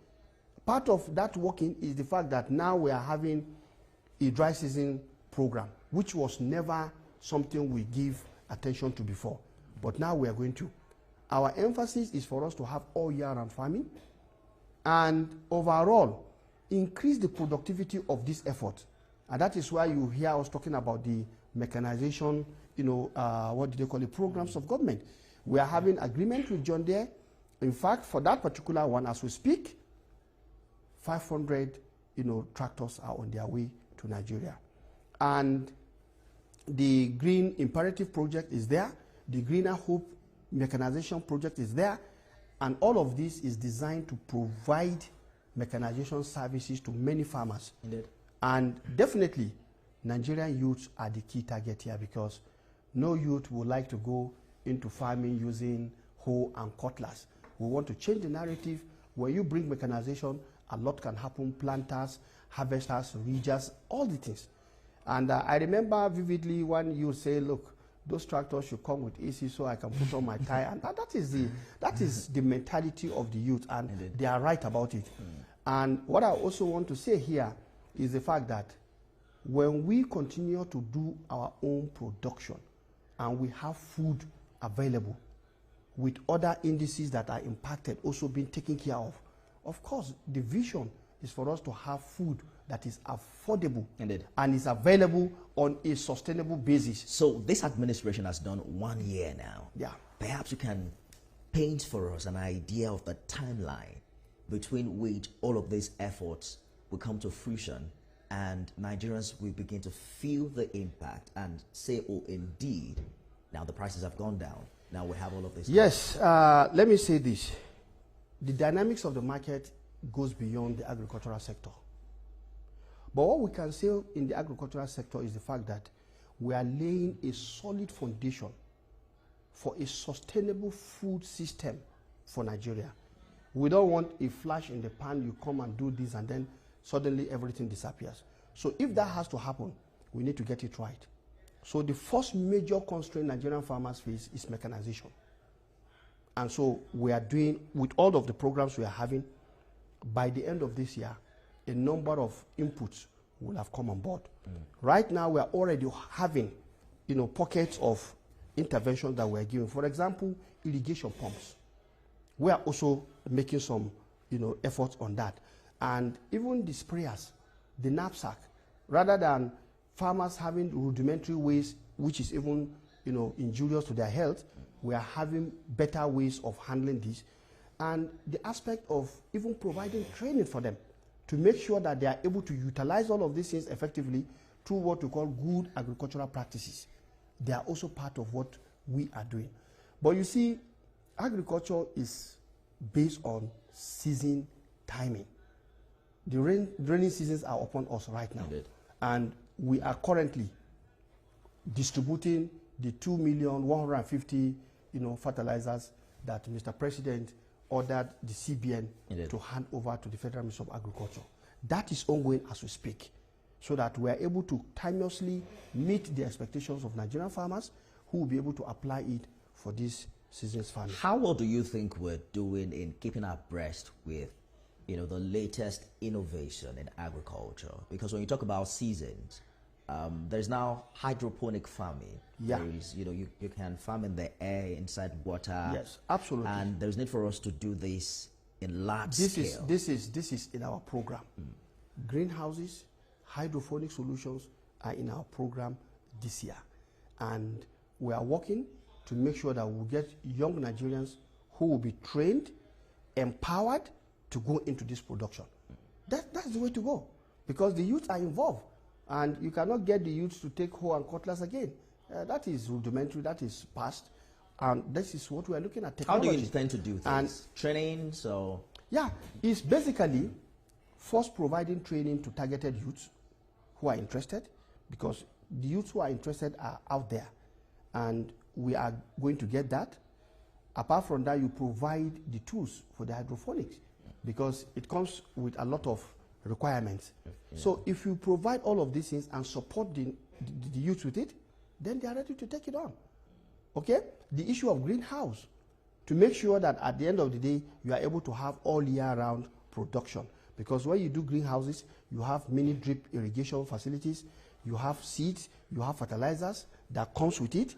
Part of that working is the fact that now we are having a dry season program, which was never something we give attention to before. But now we are going to. Our emphasis is for us to have all year-round farming and overall increase the productivity of this effort. And that is why you hear us talking about the mechanization, what do they call it, programs of government. We are having agreement with John Deere. In fact, for that particular one, as we speak, 500, tractors are on their way to Nigeria. And the Green Imperative project is there. The Greener Hope mechanization project is there. And all of this is designed to provide mechanization services to many farmers. Indeed. And definitely, Nigerian youths are the key target here, because no youth would like to go into farming using hoe and cutlass. We want to change the narrative. When you bring mechanization, a lot can happen. Planters, harvesters, ridgers, all the things. And I remember vividly when you say, look, those tractors should come with AC so I can put on my tie. And that is the mentality of the youth, and they are right about it. And what I also want to say here is the fact that when we continue to do our own production and we have food available with other indices that are impacted also being taken care of course, the vision is for us to have food that is affordable and is available on a sustainable basis. So this administration has done 1 year now. Yeah. Perhaps you can paint for us an idea of the timeline between which all of these efforts will come to fruition and Nigerians will begin to feel the impact and say, oh, indeed, now the prices have gone down. Now we have all of this. Yes, let me say this. The dynamics of the market goes beyond the agricultural sector. But what we can say in the agricultural sector is the fact that we are laying a solid foundation for a sustainable food system for Nigeria. We don't want a flash in the pan, you come and do this and then suddenly everything disappears. So if that has to happen, we need to get it right. So the first major constraint Nigerian farmers face is mechanization. And so we are doing, with all of the programs we are having, by the end of this year, a number of inputs will have come on board. Right now, we are already having, pockets of intervention that we are giving. For example, irrigation pumps. We are also making some, efforts on that. And even the sprayers, the knapsack, rather than farmers having rudimentary ways, which is even, injurious to their health, we are having better ways of handling this. And the aspect of even providing training for them to make sure that they are able to utilize all of these things effectively through what we call good agricultural practices. They are also part of what we are doing. But you see, agriculture is based on season timing. The rainy seasons are upon us right now. Indeed. And we are currently distributing the 2,150,000 fertilizers that Mr. President ordered the CBN to hand over to the Federal Ministry of Agriculture. That is ongoing as we speak, so that we are able to timelessly meet the expectations of Nigerian farmers who will be able to apply it for this season's farming. How well do you think we're doing in keeping abreast with, the latest innovation in agriculture? Because when you talk about seasons, there's now hydroponic farming. Yeah. There is, you can farm in the air, inside water. Yes, absolutely. And there's need for us to do this in large scale. This is in our program. Greenhouses, hydroponic solutions are in our program this year. And we are working to make sure that we'll get young Nigerians who will be trained, empowered to go into this production. That's the way to go, because the youth are involved. And you cannot get the youth to take hoe and cutlass again. That is rudimentary, that is past. And this is what we are looking at, technology. How do you intend to do this? And training, so? Yeah, it's basically first providing training to targeted youths who are interested, because the youths who are interested are out there. And we are going to get that. Apart from that, you provide the tools for the hydroponics, because it comes with a lot of requirements. Yeah. So if you provide all of these things and support the youth with it, then they are ready to take it on. Okay? The issue of greenhouse, to make sure that at the end of the day, you are able to have all year round production. Because when you do greenhouses, you have mini drip irrigation facilities, you have seeds, you have fertilizers that comes with it,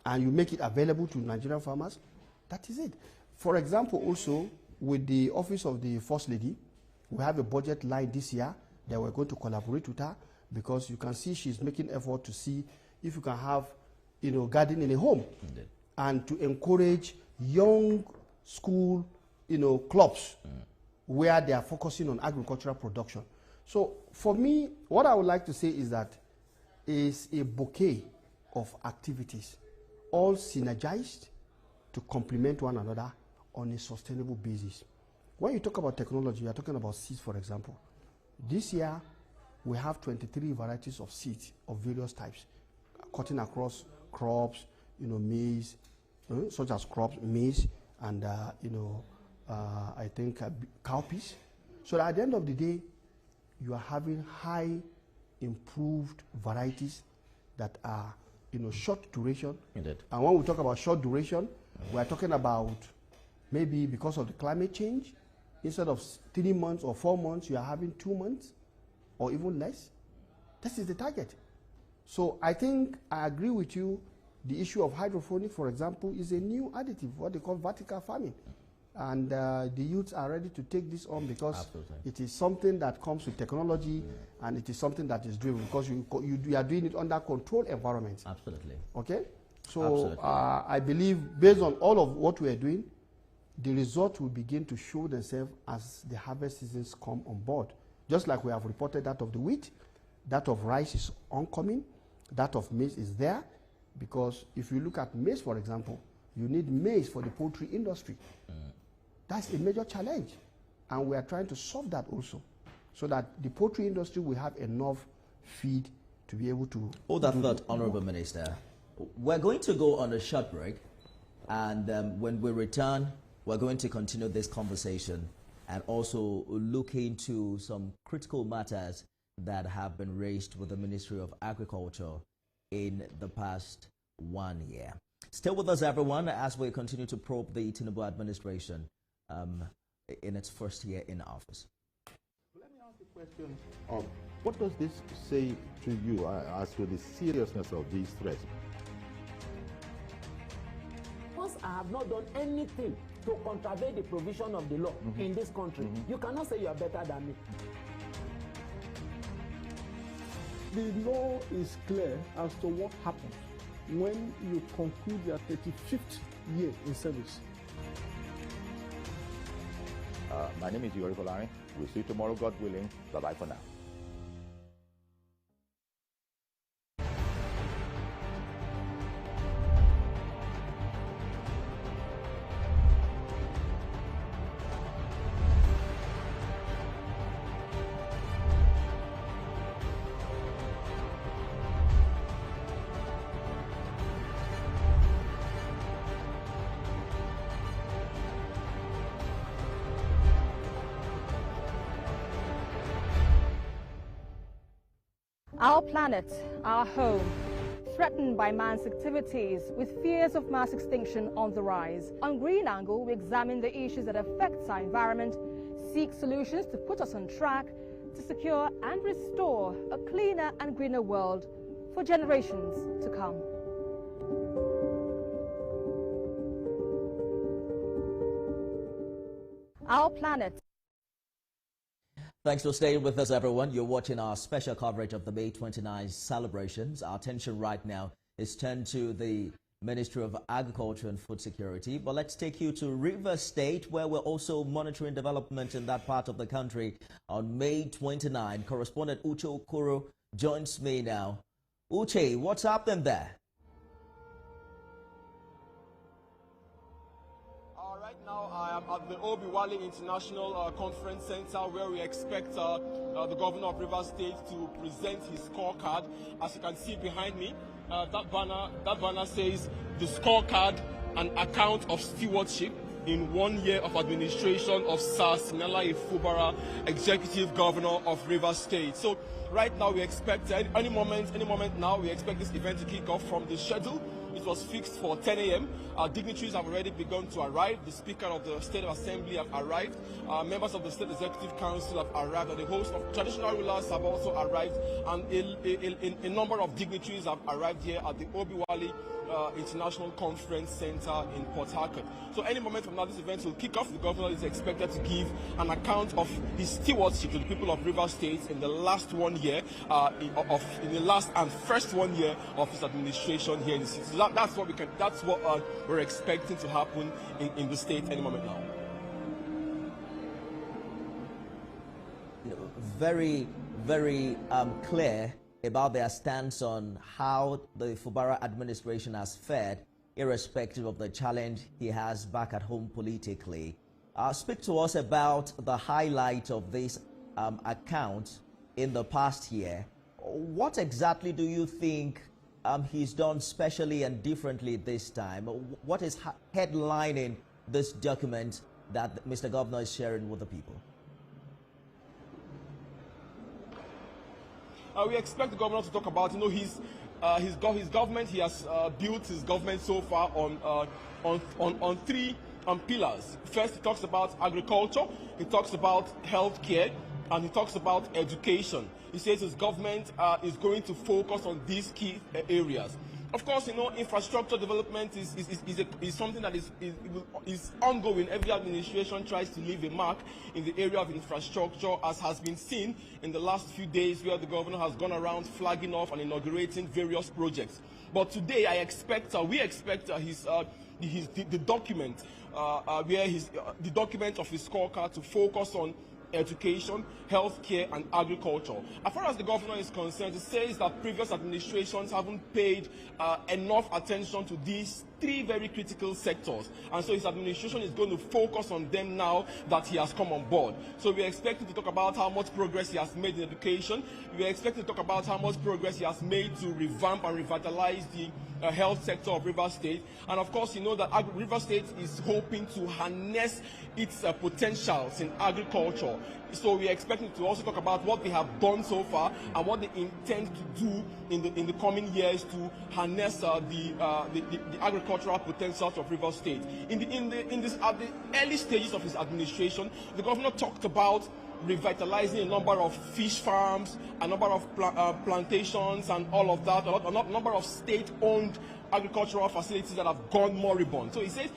and you make it available to Nigerian farmers. That is it. For example, also, with the Office of the First Lady, we have a budget line this year that we're going to collaborate with her, because you can see she's making effort to see if you can have, garden in a home. Indeed. And to encourage young school, clubs where they are focusing on agricultural production. So for me, what I would like to say is that is a bouquet of activities, all synergized to complement one another on a sustainable basis. When you talk about technology, you are talking about seeds, for example. This year, we have 23 varieties of seeds of various types, cutting across crops, maize, such as crops, maize, and I think cowpeas. So that at the end of the day, you are having high improved varieties that are, short duration. Indeed. And when we talk about short duration, we are talking about maybe because of the climate change, instead of 3 months or 4 months, you are having 2 months or even less. This is the target. So I think I agree with you. The issue of hydroponic, for example, is a new additive, what they call vertical farming. And the youths are ready to take this on because Absolutely. it is something that comes with technology, and it is something that is driven because you are doing it under controlled environments. Absolutely. Okay? So Absolutely. I believe based on all of what we are doing, the results will begin to show themselves as the harvest seasons come on board. Just like we have reported that of the wheat, that of rice is oncoming, that of maize is there, because if you look at maize, for example, you need maize for the poultry industry. That's a major challenge, and we are trying to solve that also, so that the poultry industry will have enough feed to be able to... Hold that thought, Honorable Minister. We're going to go on a short break, and when we return, we're going to continue this conversation and also look into some critical matters that have been raised with the Ministry of Agriculture in the past 1 year. Stay with us, everyone, as we continue to probe the Tinubu administration in its first year in office. Let me ask the question of what does this say to you as to the seriousness of these threats? Once I have not done anything to contravene the provision of the law in this country, you cannot say you are better than me. The law is clear as to what happens when you conclude your 35th year in service. My name is Yori Folari. We'll see you tomorrow, God willing. Bye-bye for now. Our planet, our home, threatened by man's activities with fears of mass extinction on the rise. On Green Angle, we examine the issues that affect our environment, seek solutions to put us on track to secure and restore a cleaner and greener world for generations to come. Our planet. Thanks for staying with us, everyone. You're watching our special coverage of the May 29 celebrations. Our attention right now is turned to the Ministry of Agriculture and Food Security. But let's take you to Rivers State, where we're also monitoring development in that part of the country on May 29. Correspondent Uche Okoro joins me now. Uche, what's happening there? Right now, I am at the Obi-Wale International Conference Center, where we expect the governor of Rivers State to present his scorecard. As you can see behind me, that banner says the scorecard, an account of stewardship in 1 year of administration of Sir Siminalayi Fubara, executive governor of Rivers State. So right now we expect any moment now we expect this event to kick off from the schedule. It was fixed for 10 a.m. Our dignitaries have already begun to arrive. The Speaker of the State Assembly have arrived. Members of the State Executive Council have arrived. And the host of traditional rulers have also arrived. And a number of dignitaries have arrived here at the Obi-Wale International Conference Center in Port Harcourt. So any moment from now, this event will kick off. The governor is expected to give an account of his stewardship to the people of Rivers State in the last 1 year, in the last and first 1 year of his administration here in the city. So that's what we're expecting to happen in the state any moment now. Very, very clear about their stance on how the Fubara administration has fared, irrespective of the challenge he has back at home politically. Speak to us about the highlight of this account in the past year. What exactly do you think he's done specially and differently this time? What is headlining this document that Mr. Governor is sharing with the people? We expect the governor to talk about, his government. He has built his government so far on three pillars. First, he talks about agriculture, he talks about healthcare, and he talks about education. he says his government is going to focus on these key areas. Of course, you know, infrastructure development is something that is ongoing. Every administration tries to leave a mark in the area of infrastructure, as has been seen in the last few days, where the governor has gone around flagging off and inaugurating various projects. But today, we expect the document, the document of his scorecard to focus on education, healthcare, and agriculture. As far as the governor is concerned, it says that previous administrations haven't paid enough attention to these three very critical sectors, and so his administration is going to focus on them now that he has come on board. So we expect him to talk about how much progress he has made in education. We expect him to talk about how much progress he has made to revamp and revitalize the health sector of Rivers State. And of course, you know that Rivers State is hoping to harness its potentials in agriculture. So we expect him to also talk about what they have done so far and what they intend to do in the coming years to harness the agricultural potentials of Rivers State. At the early stages of his administration, the governor talked about revitalizing a number of fish farms, a number of plantations and all of that, a number of state-owned agricultural facilities that have gone moribund. So he says,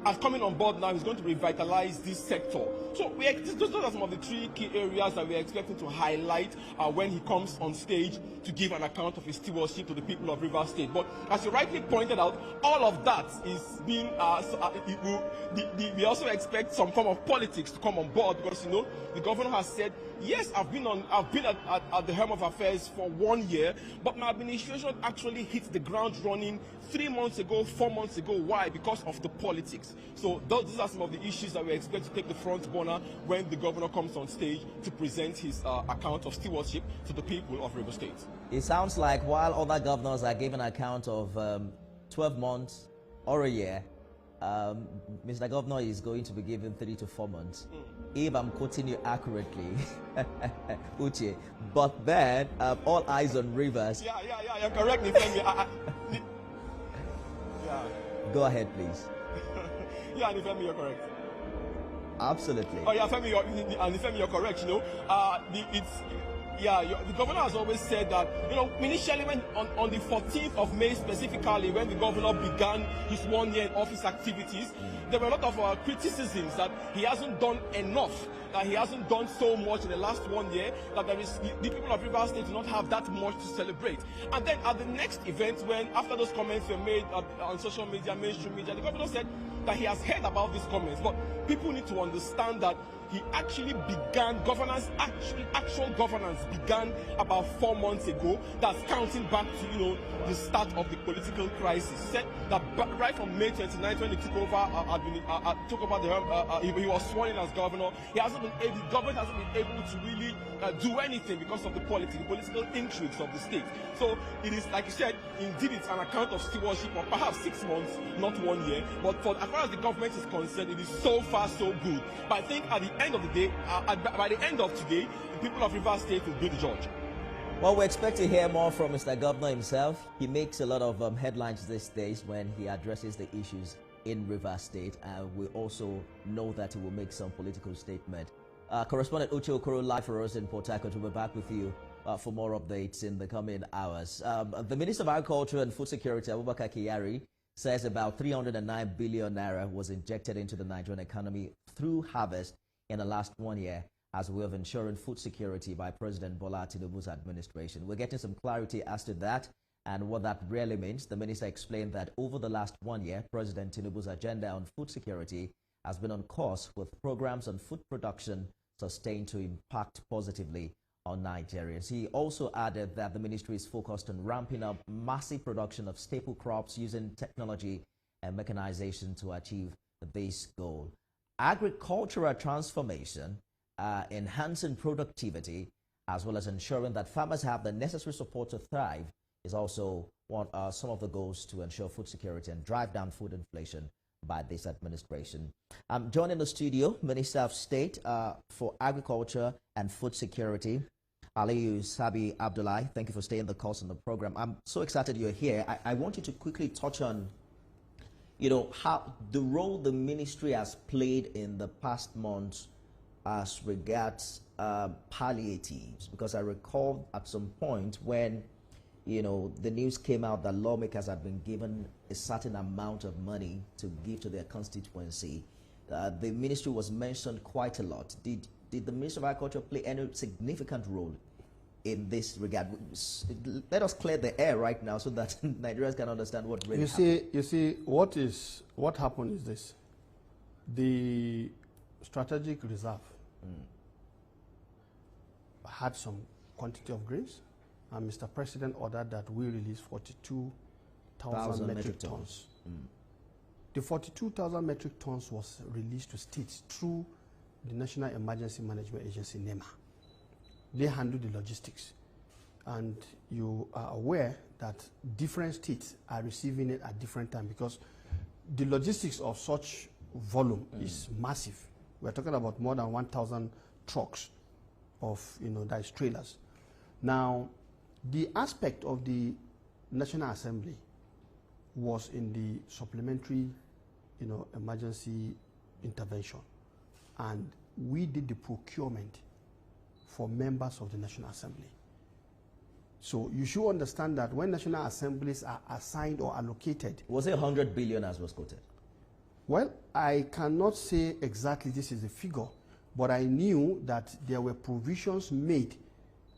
as coming on board now, he's going to revitalize this sector. So those are some of the three key areas that we're expecting to highlight when he comes on stage to give an account of his stewardship to the people of Rivers State. But as you rightly pointed out, all of that is being, we also expect some form of politics to come on board, because, you know, the governor has said, yes, I've been at the helm of affairs for 1 year, but my administration actually hit the ground running 3 months ago, 4 months ago. Why? Because of the politics. So those are some of the issues that we expect to take the front burner when the governor comes on stage to present his account of stewardship to the people of Rivers State. It sounds like while other governors are giving an account of 12 months or a year, Mr. Governor is going to be given 3 to 4 months. If I'm quoting you accurately, Uche. But then, all eyes on Rivers. Yeah, you're correct, Nifemi. Go ahead, please. Yeah, Nifemi, you're correct. Absolutely. Oh, yeah, Femi, Nifemi, you're correct. You know, the governor has always said that, you know, initially when on the 14th of May specifically, when the governor began his 1 year in office activities, there were a lot of criticisms that he hasn't done enough, that he hasn't done so much in the last 1 year, that the people of Rivers State do not have that much to celebrate. And then at the next event, when after those comments were made on social media, mainstream media, the governor said that he has heard about these comments, but people need to understand that he actually began governance, actual governance began about 4 months ago. That's counting back to, you know, the start of the political crisis. He said that right from May 29th, when he took over he was sworn in as governor. The government hasn't been able to really do anything because of the political intrigues of the state. So it is, like you said, indeed it's an account of stewardship of perhaps 6 months, not 1 year. But as far as the government is concerned, it is so far so good. But I think at the end of the day, by the end of today, the people of Rivers State will be the judge. Well, we expect to hear more from Mr. Governor himself. He makes a lot of headlines these days when he addresses the issues in Rivers State. We also know that he will make some political statement. Correspondent Uche Okoro live for us in Port Harcourt. We'll be back with you for more updates in the coming hours. The Minister of Agriculture and Food Security, Abubakar Kyari, says about 309 billion naira was injected into the Nigerian economy through harvest in the last 1 year as a way of ensuring food security by President Bola Tinubu's administration. We're getting some clarity as to that and what that really means. The minister explained that over the last 1 year, President Tinubu's agenda on food security has been on course, with programs on food production sustained to impact positively on Nigerians. He also added that the ministry is focused on ramping up massive production of staple crops using technology and mechanization to achieve this goal. Agricultural transformation, enhancing productivity, as well as ensuring that farmers have the necessary support to thrive, is also some of the goals to ensure food security and drive down food inflation by this administration. I'm joining the studio, Minister of State for Agriculture and Food Security, Aliyu Sabi Abdullahi. Thank you for staying the course on the program. I'm so excited you're here. I want you to quickly touch on, you know, how the role the ministry has played in the past months as regards palliatives? Because I recall at some point when, you know, the news came out that lawmakers had been given a certain amount of money to give to their constituency. The ministry was mentioned quite a lot. Did the Ministry of Agriculture play any significant role in this regard? Let us clear the air right now so that Nigerians can understand what really happened. You see, what happened is this. The strategic reserve had some quantity of grains, and Mr. President ordered that we release 42,000 metric tons. The 42,000 metric tons was released to states through the National Emergency Management Agency, NEMA. They handle the logistics. And you are aware that different states are receiving it at different times because the logistics of such volume is massive. We're talking about more than 1,000 trucks of, that is trailers. Now, the aspect of the National Assembly was in the supplementary, emergency intervention. And we did the procurement for members of the National Assembly. So you should understand that when National Assemblies are assigned or allocated... Was it 100 billion as was quoted? Well, I cannot say exactly this is the figure, but I knew that there were provisions made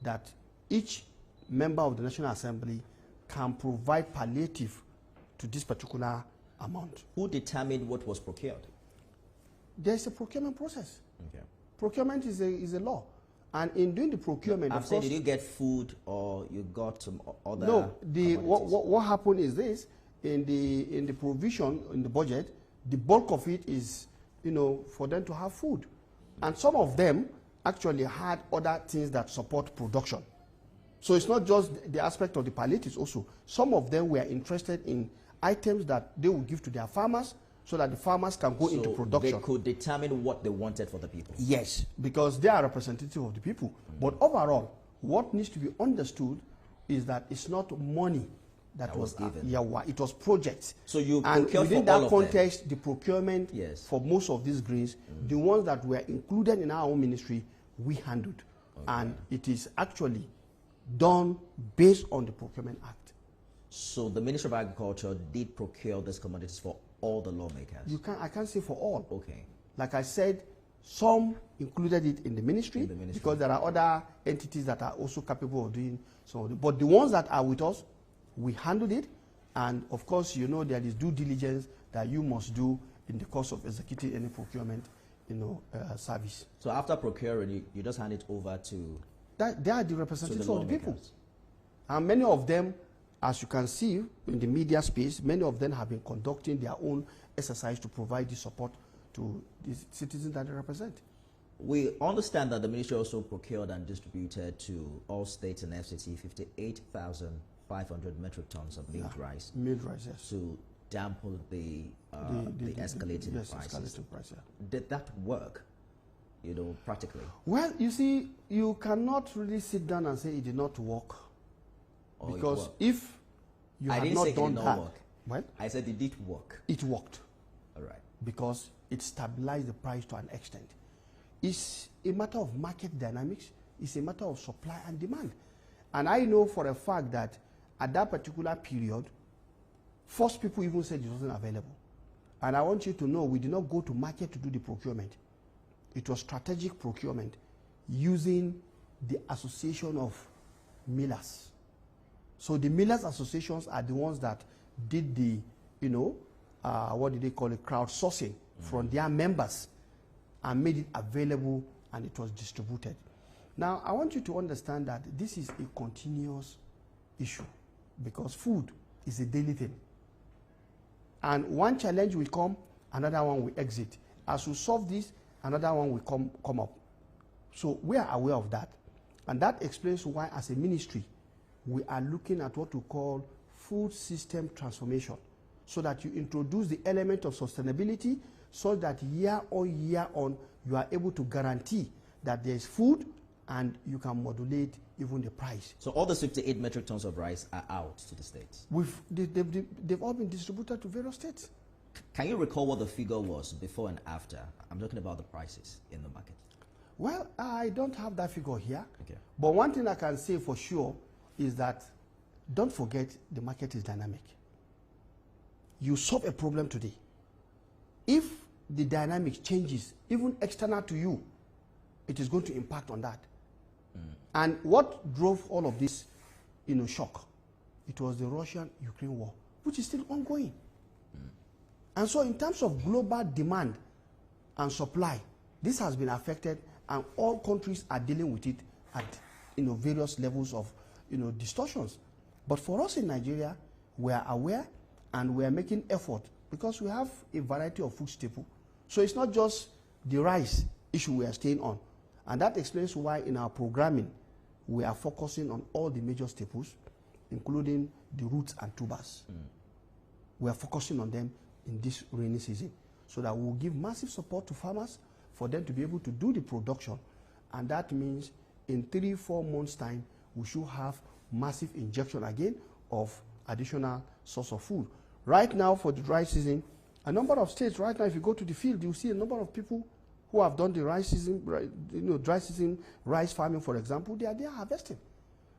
that each member of the National Assembly can provide palliative to this particular amount. Who determined what was procured? There's a procurement process. Okay. Procurement is a law. And in doing the procurement... I'm saying, did you get food or you got some other... No, what happened is this, in the provision, in the budget, the bulk of it is, for them to have food. And some of them actually had other things that support production. So it's not just the aspect of the palliatives also. Some of them were interested in items that they would give to their farmers so that the farmers can go into production. They could determine what they wanted for the people. Yes, because they are representative of the people. But overall, what needs to be understood is that it's not money that was given. It was projects. So you and procured within for all that of context, them. the procurement for most of these grains, the ones that were included in our own ministry, we handled. Okay. And it is actually done based on the Procurement Act. So the Ministry of Agriculture did procure these commodities for all the lawmakers? I can't say for all. Okay. Like I said, some included it in the ministry, because there are other entities that are also capable of doing so. But the ones that are with us, we handled it. And of course, there is due diligence that you must do in the course of executing any procurement, service. So after procuring, you just hand it over to... They are the representatives of the people. And many of them, as you can see in the media space, many of them have been conducting their own exercise to provide the support to the citizens that they represent. We understand that the ministry also procured and distributed to all states and FCT 58,500 metric tons of milled rice. Milled rice, yes. To dampen the escalating prices. Escalating price, yeah. Did that work, practically? Well, you see, you cannot really sit down and say it did not work. Because if you had not done that, well, I said it did work. It worked. All right. Because it stabilized the price to an extent. It's a matter of market dynamics. It's a matter of supply and demand. And I know for a fact that at that particular period, first people even said it wasn't available. And I want you to know we did not go to market to do the procurement. It was strategic procurement using the association of millers. So the millers associations are the ones that did the, what did they call it, crowdsourcing from their members and made it available, and it was distributed. Now, I want you to understand that this is a continuous issue because food is a daily thing. And one challenge will come, another one will exit. As we solve this, another one will come up. So we are aware of that. And that explains why, as a ministry, we are looking at what we call food system transformation, so that you introduce the element of sustainability so that year on, you are able to guarantee that there is food and you can modulate even the price. So all the 58 metric tons of rice are out to the states? They've all been distributed to various states. Can you recall what the figure was before and after? I'm talking about the prices in the market. Well, I don't have that figure here. Okay. But one thing I can say for sure is that don't forget the market is dynamic. You solve a problem today. If the dynamic changes, even external to you, it is going to impact on that. And what drove all of this, shock? It was the Russian-Ukraine war, which is still ongoing. And so in terms of global demand and supply, this has been affected, and all countries are dealing with it at various levels of distortions. But for us in Nigeria, we are aware and we are making effort because we have a variety of food staples. So it's not just the rice issue we are staying on. And that explains why in our programming, we are focusing on all the major staples, including the roots and tubers. We are focusing on them in this rainy season so that we will give massive support to farmers for them to be able to do the production. And that means in 3-4 months' time, we should have massive injection again of additional source of food. Right now, for the dry season, a number of states, right now, if you go to the field, you'll see a number of people who have done the rice season, dry season rice farming, for example, they are there harvesting.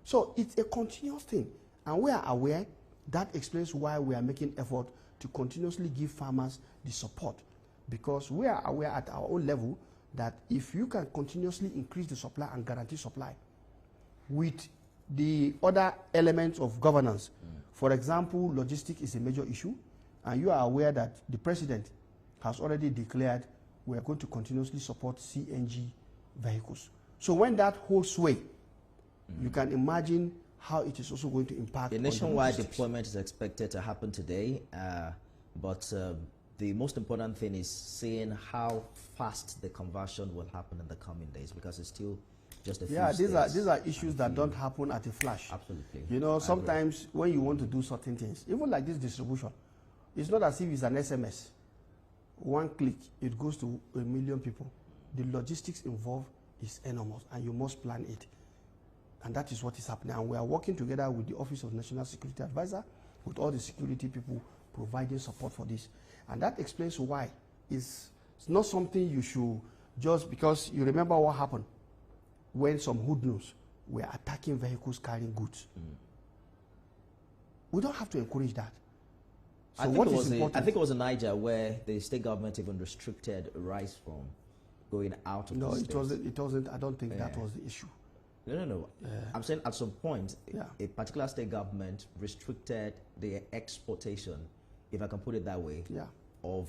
So it's a continuous thing. And we are aware. That explains why we are making effort to continuously give farmers the support, because we are aware at our own level that if you can continuously increase the supply and guarantee supply with the other elements of governance, for example, logistics is a major issue, and you are aware that the president has already declared we are going to continuously support CNG vehicles. So when that holds sway, you can imagine how it is also going to impact. The nationwide deployment is expected to happen today, but the most important thing is seeing how fast the conversion will happen in the coming days, because it's still just a few days. These are issues that don't happen at a flash. Absolutely. Sometimes when you want to do certain things, even like this distribution, it's not as if it's an SMS. One click, it goes to 1 million people. The logistics involved is enormous, and you must plan it. And that is what is happening. And we are working together with the Office of National Security Advisor, with all the security people providing support for this. And that explains why it's not something you should just, because you remember what happened when some hoodlums were attacking vehicles carrying goods. We don't have to encourage that. So I think it was in Niger where the state government even restricted rice from going out of the state. No, it wasn't. I don't think that was the issue. No. I'm saying at some point, a particular state government restricted the exportation, if I can put it that way, of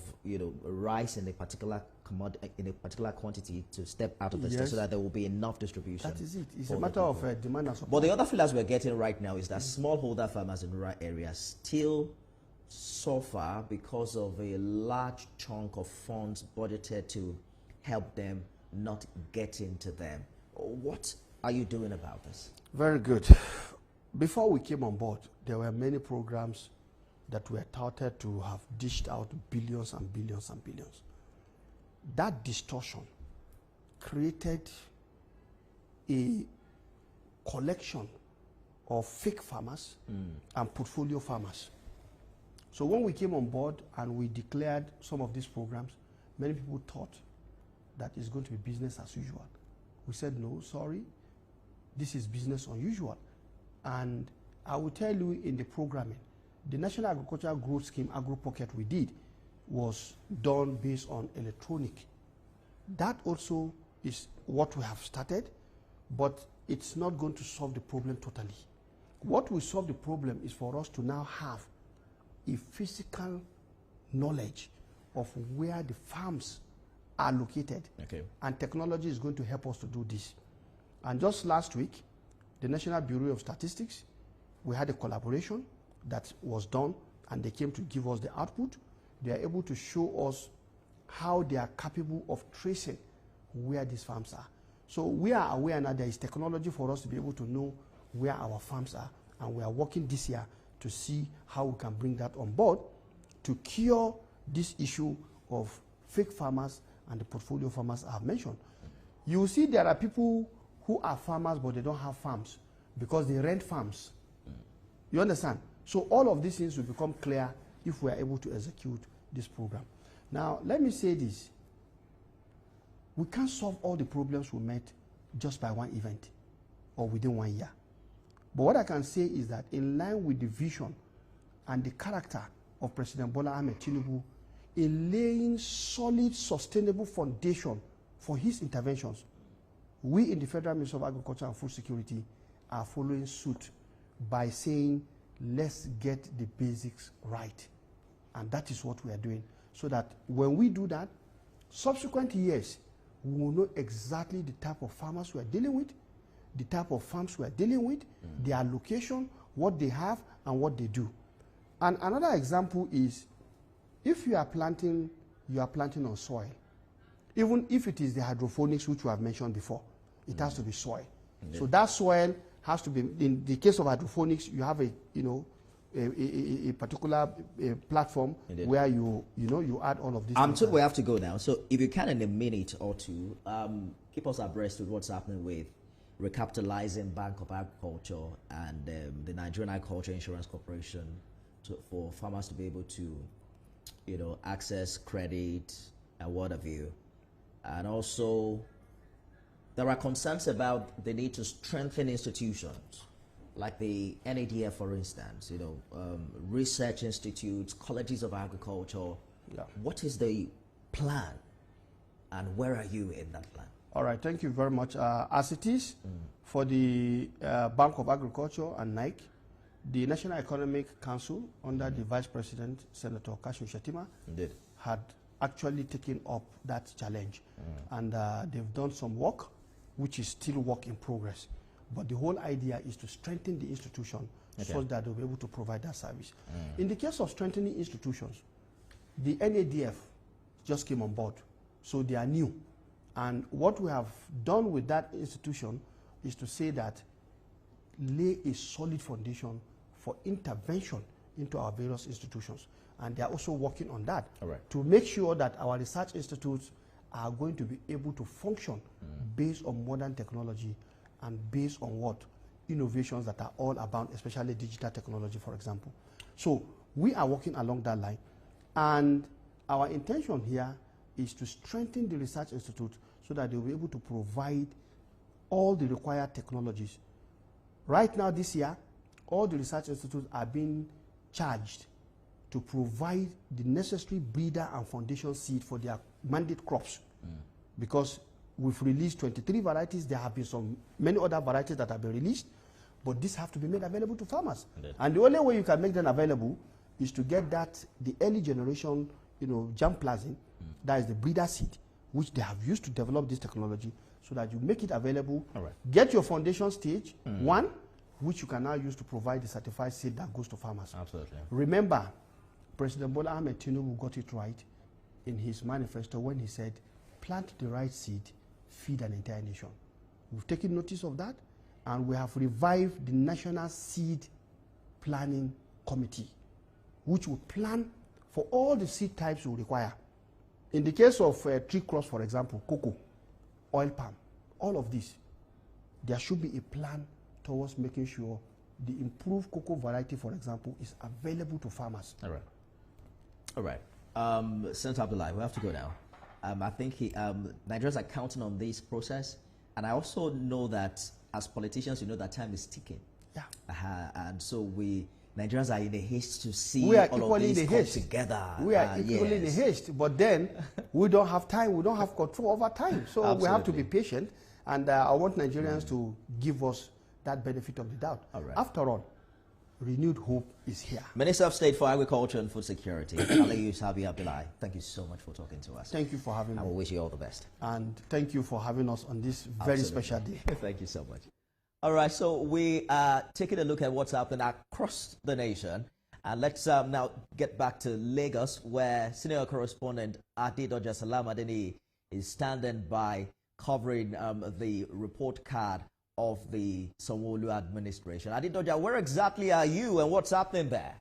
rice in a particular commodity, in a particular quantity, to step out of the state so that there will be enough distribution. That is it. It's a matter of demand and supply. But the other feelers we're getting right now is that smallholder farmers in rural areas still suffer because of a large chunk of funds budgeted to help them not get into them. What are you doing about this? Very good. Before we came on board, there were many programs that were touted to have dished out billions and billions and billions. That distortion created a collection of fake farmers and portfolio farmers. So when we came on board and we declared some of these programs, many people thought that it's going to be business as usual. We said, no, sorry, this is business unusual. And I will tell you, in the programming, the National Agricultural Growth Scheme Agro Pocket we did was done based on electronic. That also is what we have started, but it's not going to solve the problem totally. What will solve the problem is for us to now have a physical knowledge of where the farms are located. And technology is going to help us to do this. And just last week, the National Bureau of Statistics, we had a collaboration that was done, and they came to give us the output. They are able to show us how they are capable of tracing where these farms are. So we are aware now there is technology for us to be able to know where our farms are, and we are working this year to see how we can bring that on board to cure this issue of fake farmers and the portfolio farmers I have mentioned. You will see there are people who are farmers but they don't have farms because they rent farms. You understand? So all of these things will become clear if we are able to execute this program. Now, let me say this. We can't solve all the problems we met just by one event or within 1 year. But what I can say is that in line with the vision and the character of President Bola Ahmed Tinubu in laying solid, sustainable foundation for his interventions, we in the Federal Ministry of Agriculture and Food Security are following suit by saying, let's get the basics right. And that is what we are doing. So that when we do that, subsequent years, we will know exactly the type of farmers we are dealing with, the type of farms we are dealing with, their location, what they have, and what they do. And another example is, if you are planting on soil. Even if it is the hydroponics, which we have mentioned before, it has to be soil. Indeed. So that soil has to be, in the case of hydroponics, you have a particular platform. Indeed. Where you add all of this. I'm told we have to go now. So if you can, in a minute or two, keep us abreast with what's happening with recapitalizing Bank of Agriculture and the Nigerian Agriculture Insurance Corporation for farmers to be able to, access credit and what have you. And also, there are concerns about the need to strengthen institutions like the NADF, for instance, research institutes, colleges of agriculture. Yeah. What is the plan, and where are you in that plan? All right, thank you very much. As it is for the Bank of Agriculture and NIC, the National Economic Council, under the Vice President, Senator Kashim Shettima, Indeed. Had actually taken up that challenge. And they've done some work, which is still work in progress. But the whole idea is to strengthen the institution so that they'll be able to provide that service. In the case of strengthening institutions, the NADF just came on board, so they are new. And what we have done with that institution is to say that lay a solid foundation for intervention into our various institutions. And they are also working on that to make sure that our research institutes are going to be able to function based on modern technology and based on what? Innovations that are all about, especially digital technology, for example. So we are working along that line. And our intention here is to strengthen the research institute so that they'll be able to provide all the required technologies. Right now, this year, all the research institutes are being charged to provide the necessary breeder and foundation seed for their mandate crops. Because we've released 23 varieties, there have been many other varieties that have been released, but these have to be made available to farmers. Indeed. And the only way you can make them available is to get the early generation, germplasm, that is the breeder seed, which they have used to develop this technology, so that you make it available, get your foundation stage, one, which you can now use to provide the certified seed that goes to farmers. Absolutely. Remember, President Bola Ahmed Tinubu got it right in his manifesto when he said, plant the right seed, feed an entire nation. We've taken notice of that, and we have revived the National Seed Planning Committee, which will plan for all the seed types we require. In the case of tree crops, for example, cocoa, oil palm, all of this, there should be a plan towards making sure the improved cocoa variety, for example, is available to farmers. All right. Senator Abdullahi, we have to go now. I think Nigerians are counting on this process. And I also know that as politicians, that time is ticking. Yeah. And so Nigerians are in a haste to see all of these come together. We are equally in a haste, but then we don't have time, we don't have control over time. So Absolutely. We have to be patient, and I want Nigerians to give us that benefit of the doubt. After all, renewed hope is here. Minister of State for Agriculture and Food Security, Ali Sabi Abdullahi, thank you so much for talking to us. Thank you for having me. I will wish you all the best. And thank you for having us on this very special day. Thank you so much. All right, so we are taking a look at what's happening across the nation. And let's now get back to Lagos, where senior correspondent Adedoja Salamadeni is standing by covering the report card of the Sanwo-Olu administration. Adedoja, where exactly are you and what's happening there?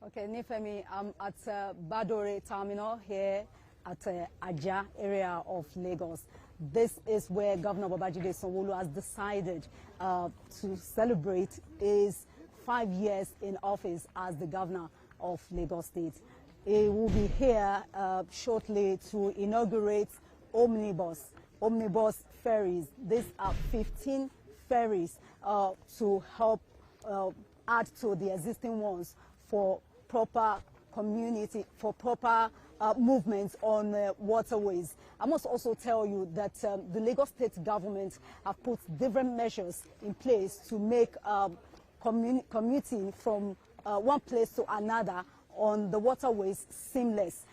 Okay, Nifemi, I'm at Badore Terminal here at Aja area of Lagos. This is where Governor Babajide Sanwo-Olu has decided to celebrate his 5 years in office as the governor of Lagos State. he will be here shortly to inaugurate omnibus ferries. These are 15 ferries to help add to the existing ones for proper movements on waterways. I must also tell you that the Lagos State government have put different measures in place to make commuting from one place to another on the waterways seamless,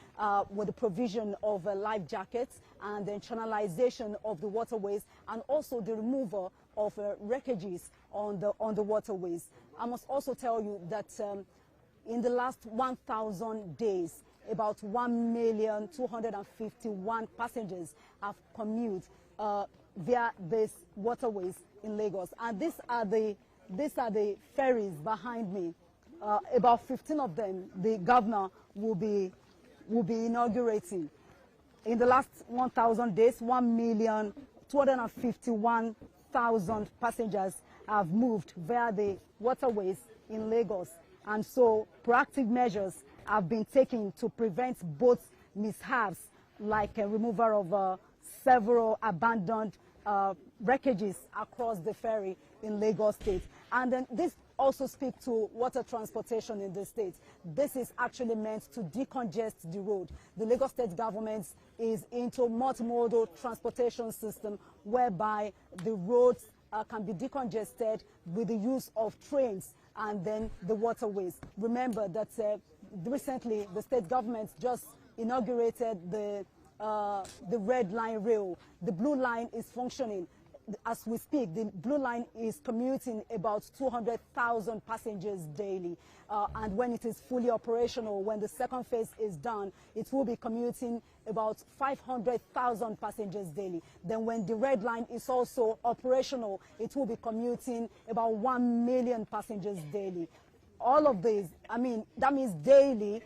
with the provision of life jackets and the channelization of the waterways, and also the removal of wreckages on the waterways. I must also tell you that in the last 1,000 days, about 1,251,000 passengers have commuted via these waterways in Lagos, and these are the ferries behind me. About 15 of them, the governor will be inaugurating. In the last 1,000 days, 1,251,000 passengers have moved via the waterways in Lagos. And so proactive measures have been taken to prevent boat mishaps, like a removal of several abandoned wreckages across the ferry in Lagos State. And then this also speaks to water transportation in the state. This is actually meant to decongest the road. The Lagos State government is into multimodal transportation system whereby the roads can be decongested with the use of trains and then the waterways. Remember that recently the state government just inaugurated the red line rail. The blue line is functioning. As we speak, the blue line is commuting about 200,000 passengers daily. And when it is fully operational, when the second phase is done, it will be commuting about 500,000 passengers daily. Then when the red line is also operational, it will be commuting about 1 million passengers daily. All of these, I mean, that means daily,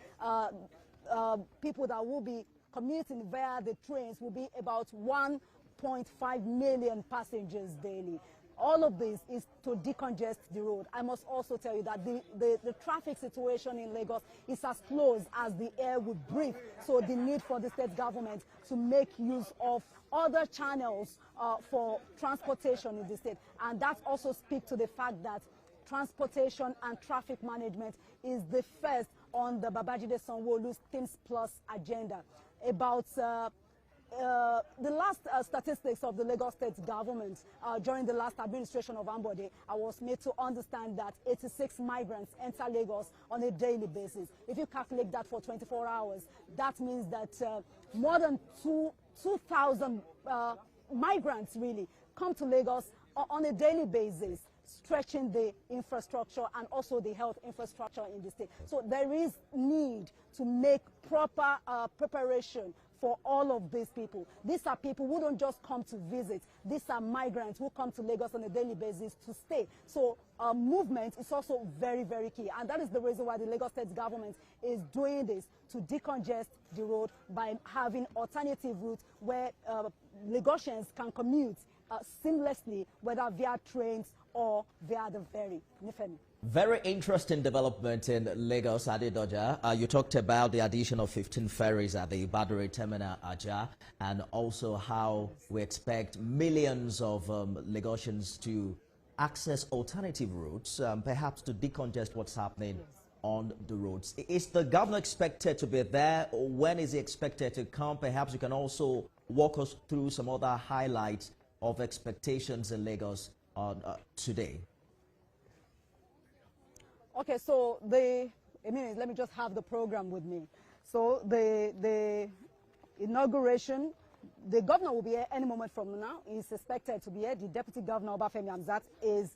people that will be commuting via the trains will be about 1.5 million passengers daily. All of this is to decongest the road. I must also tell you that the traffic situation in Lagos is as close as the air would breathe. So the need for the state government to make use of other channels for transportation in the state. And that also speaks to the fact that transportation and traffic management is the first on the Babajide Sanwo-Olu's Things Plus agenda. About the last statistics of the Lagos State government during the last administration of Ambode, I was made to understand that 86 migrants enter Lagos on a daily basis. If you calculate that for 24 hours, that means that more than 2,000 migrants really come to Lagos on a daily basis, stretching the infrastructure and also the health infrastructure in the state. So there is need to make proper preparation for all of these people. These are people who don't just come to visit. These are migrants who come to Lagos on a daily basis to stay. So movement is also very, very key. And that is the reason why the Lagos State government is doing this, to decongest the road by having alternative routes where Lagosians can commute seamlessly, whether via trains or via the ferry. Very interesting development in Lagos, Adedoja. You talked about the addition of 15 ferries at the Badore Terminal, Aja, and also how we expect millions of Lagosians to access alternative routes, perhaps to decongest what's happening on the roads. Is the governor expected to be there? Or when is he expected to come? Perhaps you can also walk us through some other highlights of expectations in Lagos today. Okay, so let me just have the program with me. So the inauguration, the governor will be here any moment from now. He's expected to be here. The deputy governor, Obafemi Hamzat, is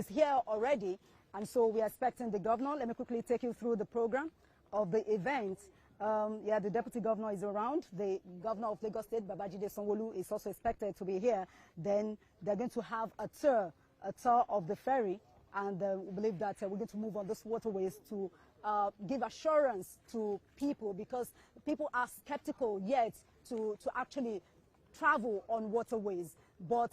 here already. And so we are expecting the governor. Let me quickly take you through the program of the event. Yeah, the deputy governor is around. The governor of Lagos State, Babajide Sanwo-Olu, is also expected to be here. Then they're going to have a tour of the ferry. And we believe that we're going to move on these waterways to give assurance to people, because people are skeptical yet to actually travel on waterways. But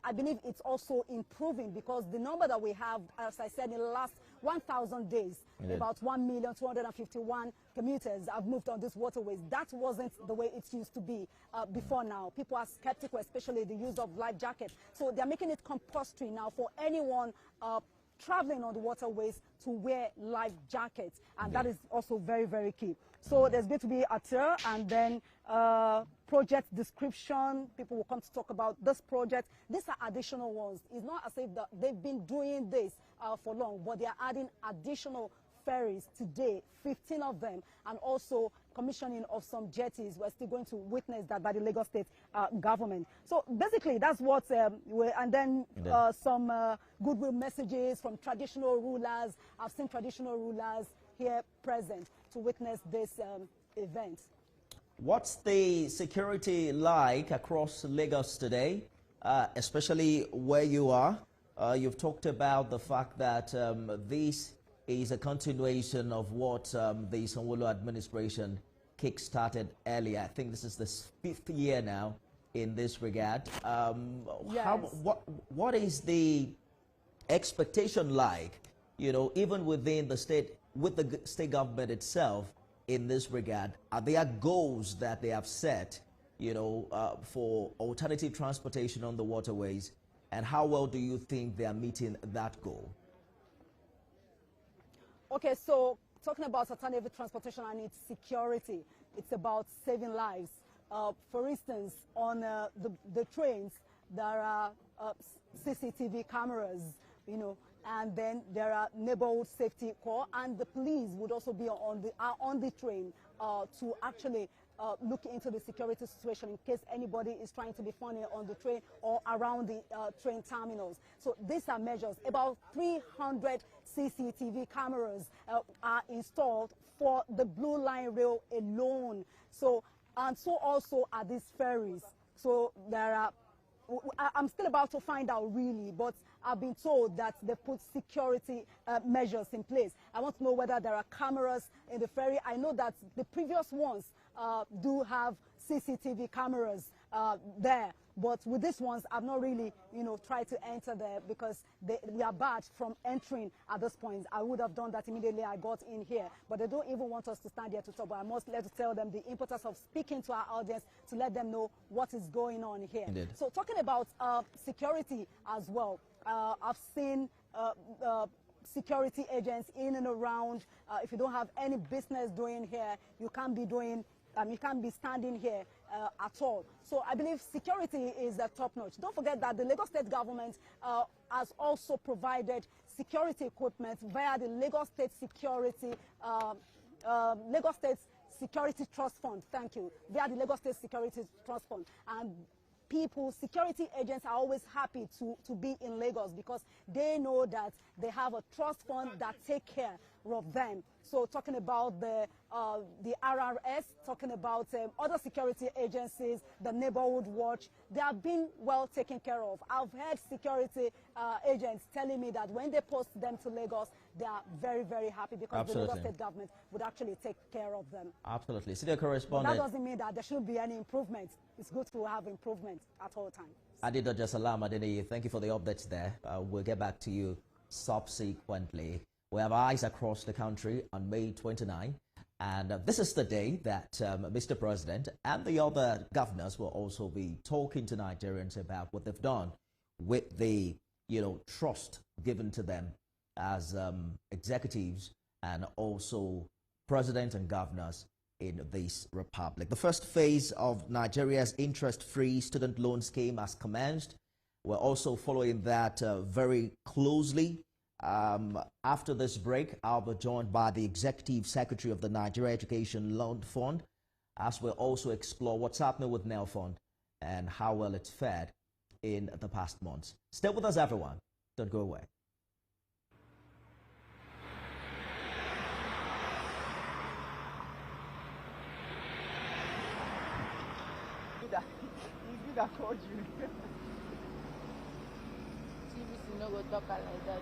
I believe it's also improving, because the number that we have, as I said, in the last 1,000 days, about 1,251,000 commuters have moved on these waterways. That wasn't the way it used to be before now. People are skeptical, especially the use of life jackets. So they're making it compulsory now for anyone traveling on the waterways to wear life jackets, and that is also very, very key. So there's going to be a tour, and then project description. People will come to talk about this project. These are additional ones. It's not as if they've been doing this for long, but they are adding additional ferries today, 15 of them, and also commissioning of some jetties. We're still going to witness that by the Lagos State government. So basically, that's what, and then some goodwill messages from traditional rulers. I've seen traditional rulers here present to witness this event. What's the security like across Lagos today, especially where you are? You've talked about the fact that this is a continuation of what the Sanwo-Olu administration kick-started earlier. I think this is the 5th year now in this regard. Yes. What is the expectation like, you know, even within the state, with the state government itself in this regard? Are there goals that they have set, you know, for alternative transportation on the waterways? And how well do you think they are meeting that goal? Okay, so talking about alternative transportation and its security, it's about saving lives. For instance, on the trains, there are CCTV cameras, you know, and then there are neighborhood safety corps, and the police would also be on the train to actually look into the security situation in case anybody is trying to be funny on the train or around the train terminals. So these are measures. About 300 CCTV cameras are installed for the Blue Line Rail alone. So, and so also are these ferries. So there are, I'm still about to find out really, but I've been told that they put security measures in place. I want to know whether there are cameras in the ferry. I know that the previous ones do have CCTV cameras there, but with these ones, I've not really, you know, tried to enter there because we are barred from entering at this point. I would have done that immediately I got in here, but they don't even want us to stand here to talk. But I must let to tell them the importance of speaking to our audience to let them know what is going on here. Indeed. So talking about security as well, I've seen security agents in and around. If you don't have any business doing here, you can't be doing. You can't be standing here at all. So I believe security is top-notch. Don't forget that the Lagos State government has also provided security equipment via the Lagos State Security Trust Fund. Thank you. Via the Lagos State Security Trust Fund. And security agents are always happy to be in Lagos because they know that they have a trust fund that take care of them. So talking about the RRS, talking about other security agencies, the Neighborhood Watch, they have been well taken care of. I've heard security agents telling me that when they post them to Lagos, they are very, very happy because the Lagos State government would actually take care of them. Absolutely. Senior correspondent. But that doesn't mean that there shouldn't be any improvement. It's good to have improvement at all times. Adedoja Salam Adeniyi, thank you for the updates there. We'll get back to you subsequently. We have eyes across the country on May 29, and this is the day that Mr. President and the other governors will also be talking to Nigerians about what they've done with the, you know, trust given to them as executives and also presidents and governors in this republic. The first phase of Nigeria's interest-free student loan scheme has commenced. We're also following that very closely. After this break, I'll be joined by the Executive Secretary of the Nigeria Education Loan Fund, as we'll also explore what's happening with NEL Fund and how well it's fared in the past months. Stay with us, everyone. Don't go away. That called you. TVC no go talk like that.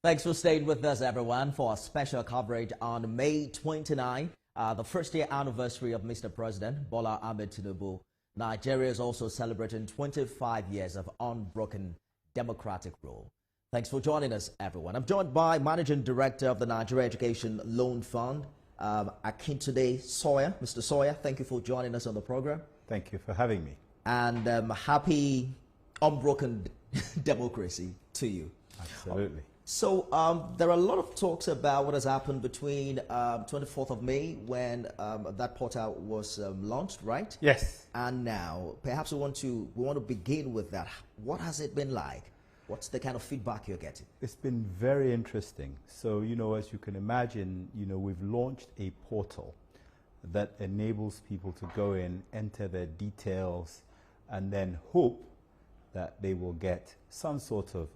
Thanks for staying with us, everyone, for a special coverage on May 29, the first-year anniversary of Mr. President Bola Ahmed Tinubu. Nigeria is also celebrating 25 years of unbroken democratic rule. Thanks for joining us, everyone. I'm joined by Managing Director of the Nigeria Education Loan Fund, Akintunde Sawyer. Mr. Sawyer, thank you for joining us on the program. Thank you for having me. And happy unbroken democracy to you. Absolutely. So there are a lot of talks about what has happened between 24th of May when that portal was launched, right? Yes. And now, perhaps we want to begin with that. What has it been like? What's the kind of feedback you're getting? It's been very interesting. So, as you can imagine, we've launched a portal that enables people to go in, enter their details, and then hope that they will get some sort of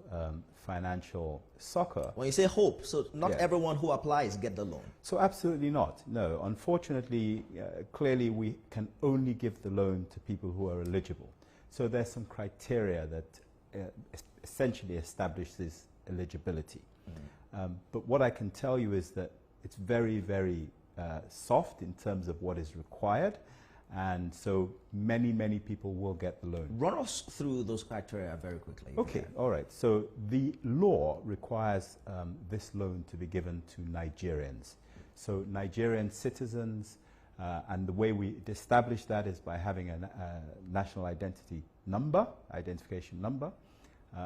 financial succor. When you say hope, so not everyone who applies get the loan? So absolutely not, no. Unfortunately, clearly we can only give the loan to people who are eligible. So there's some criteria that essentially establishes eligibility. But what I can tell you is that it's very, very soft in terms of what is required. And so many, many people will get the loan. Run us through those criteria very quickly. Okay, all right. So the law requires this loan to be given to Nigerians. So Nigerian citizens, and the way we establish that is by having a national identification number.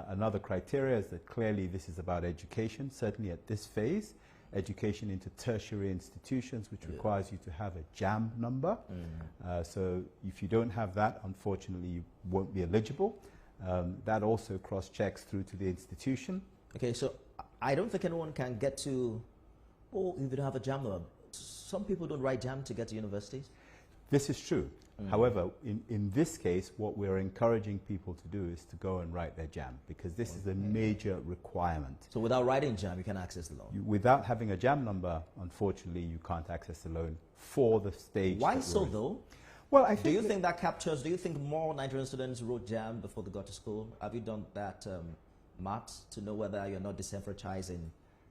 Another criteria is that clearly this is about education, certainly at this phase. Education into tertiary institutions, which requires you to have a JAM number. So if you don't have that, unfortunately, you won't be eligible. That also cross-checks through to the institution. Okay, so I don't think anyone can get to, if you don't have a JAM number. Some people don't write JAM to get to universities. This is true. However, in this case, what we're encouraging people to do is to go and write their JAM, because this is a major requirement. So without writing JAM, you can access the loan? Without having a JAM number, unfortunately, you can't access the loan for the stage. Why so, though? Well, I think do you think that captures, do you think more Nigerian students wrote JAM before they got to school? Have you done that maths to know whether you're not disenfranchising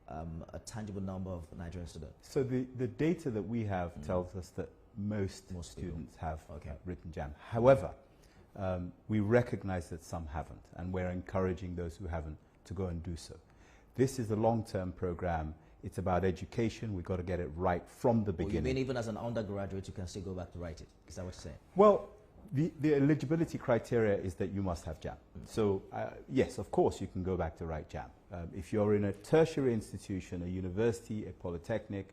a tangible number of Nigerian students? So the data that we have tells us that most students have written JAM. However, we recognize that some haven't, and we're encouraging those who haven't to go and do so. This is a long-term program. It's about education. We've got to get it right from the beginning. You mean even as an undergraduate, you can still go back to write it? Is that what you're saying? Well, the eligibility criteria is that you must have JAM. So, yes, of course, you can go back to write JAM. If you're in a tertiary institution, a university, a polytechnic,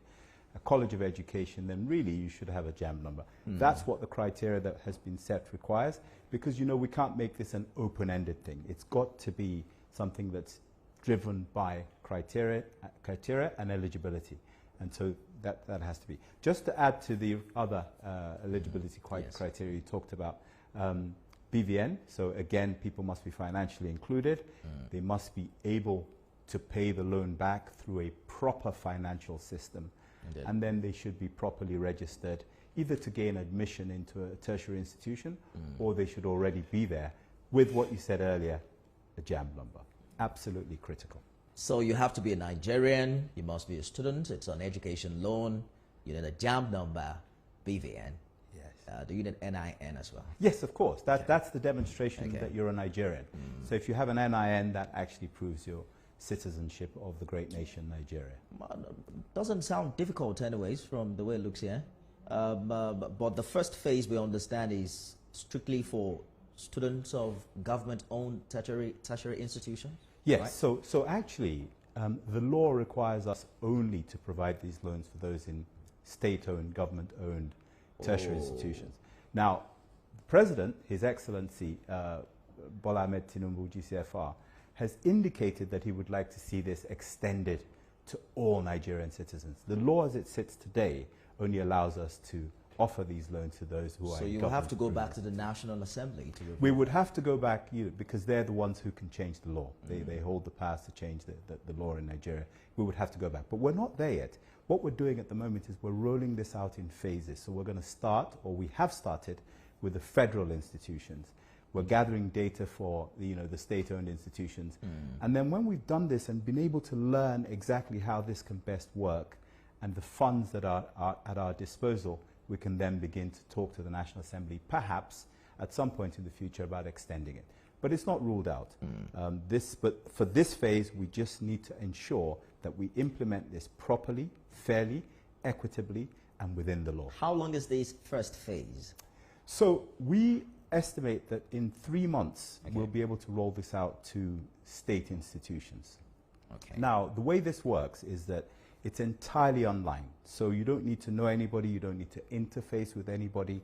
a college of education, then really you should have a JAM number. That's what the criteria that has been set requires, because we can't make this an open-ended thing. It's got to be something that's driven by criteria and eligibility, and so that has to be. Just to add to the other eligibility criteria you talked about, BVN. So again, people must be financially included. They must be able to pay the loan back through a proper financial system. And then they should be properly registered, either to gain admission into a tertiary institution, or they should already be there with what you said earlier, a JAM number. Absolutely critical. So you have to be a Nigerian, you must be a student, it's an education loan, you need a JAM number, BVN. Yes. Do you need NIN as well? Yes, of course. That's the demonstration that you're a Nigerian. So if you have an NIN, that actually proves your citizenship of the great nation Nigeria. Doesn't sound difficult anyways from the way it looks here. But the first phase we understand is strictly for students of government-owned tertiary institutions? Yes, right? so actually the law requires us only to provide these loans for those in state-owned, government-owned tertiary institutions. Now, the President, His Excellency Bola Ahmed Tinubu, GCFR, has indicated that he would like to see this extended to all Nigerian citizens. The law as it sits today only allows us to offer these loans to those who are in government. So you will have to go back to the National Assembly to review. We would have to go back, because they're the ones who can change the law. They hold the powers to change the law in Nigeria. We would have to go back. But we're not there yet. What we're doing at the moment is we're rolling this out in phases. So we're going to start, or we have started, with the federal institutions. We're gathering data for the state-owned institutions. And then when we've done this and been able to learn exactly how this can best work and the funds that are at our disposal, we can then begin to talk to the National Assembly, perhaps at some point in the future, about extending it. But it's not ruled out. But for this phase, we just need to ensure that we implement this properly, fairly, equitably, and within the law. How long is this first phase? So we estimate that in 3 months, we'll be able to roll this out to state institutions. Okay. Now, the way this works is that it's entirely online. So you don't need to know anybody, you don't need to interface with anybody.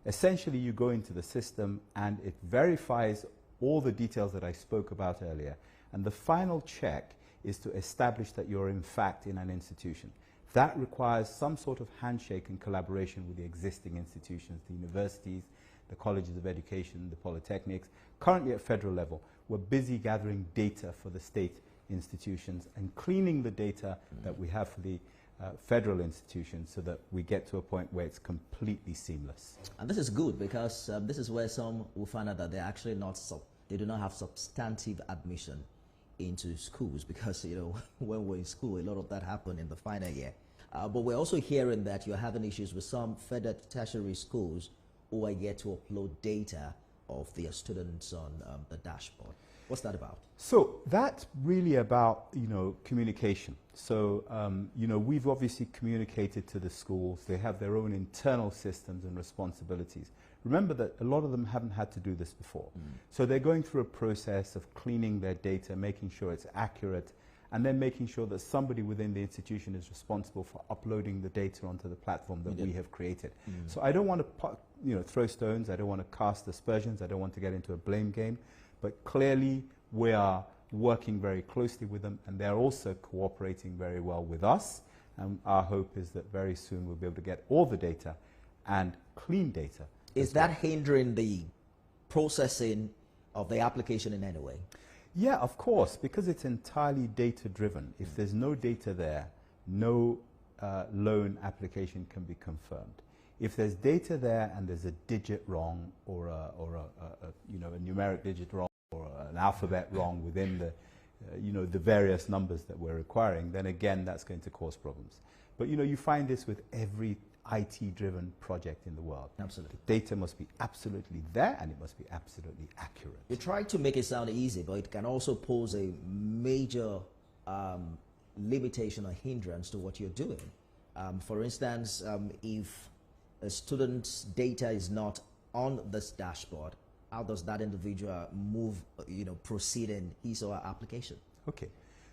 Essentially, you go into the system and it verifies all the details that I spoke about earlier. And the final check is to establish that you're in fact in an institution. That requires some sort of handshake and collaboration with the existing institutions, the universities, the colleges of education, the polytechnics. Currently at federal level, we're busy gathering data for the state institutions and cleaning the data that we have for the federal institutions so that we get to a point where it's completely seamless. And this is good because this is where some will find out that they're actually not they do not have substantive admission into schools because, when we're in school, a lot of that happened in the final year. But we're also hearing that you're having issues with some federal tertiary schools who are yet to upload data of their students on the dashboard. What's that about? So that's really about, communication. So, we've obviously communicated to the schools. They have their own internal systems and responsibilities. Remember that a lot of them haven't had to do this before. So they're going through a process of cleaning their data, making sure it's accurate, and then making sure that somebody within the institution is responsible for uploading the data onto the platform that we have created. So I don't want to throw stones, I don't want to cast aspersions, I don't want to get into a blame game, but clearly we are working very closely with them and they're also cooperating very well with us, and our hope is that very soon we'll be able to get all the data and clean data. Is that hindering the processing of the application in any way? Yeah, of course, because it's entirely data-driven. If there's no data there, no loan application can be confirmed. If there's data there and there's a digit wrong or a numeric digit wrong or an alphabet wrong within the various numbers that we're requiring, then again that's going to cause problems. But you find this with every IT-driven project in the world. Absolutely. The data must be absolutely there and it must be absolutely accurate. You try to make it sound easy, but it can also pose a major limitation or hindrance to what you're doing. For instance, if a student's data is not on this dashboard, how does that individual proceed in his or her application? Okay.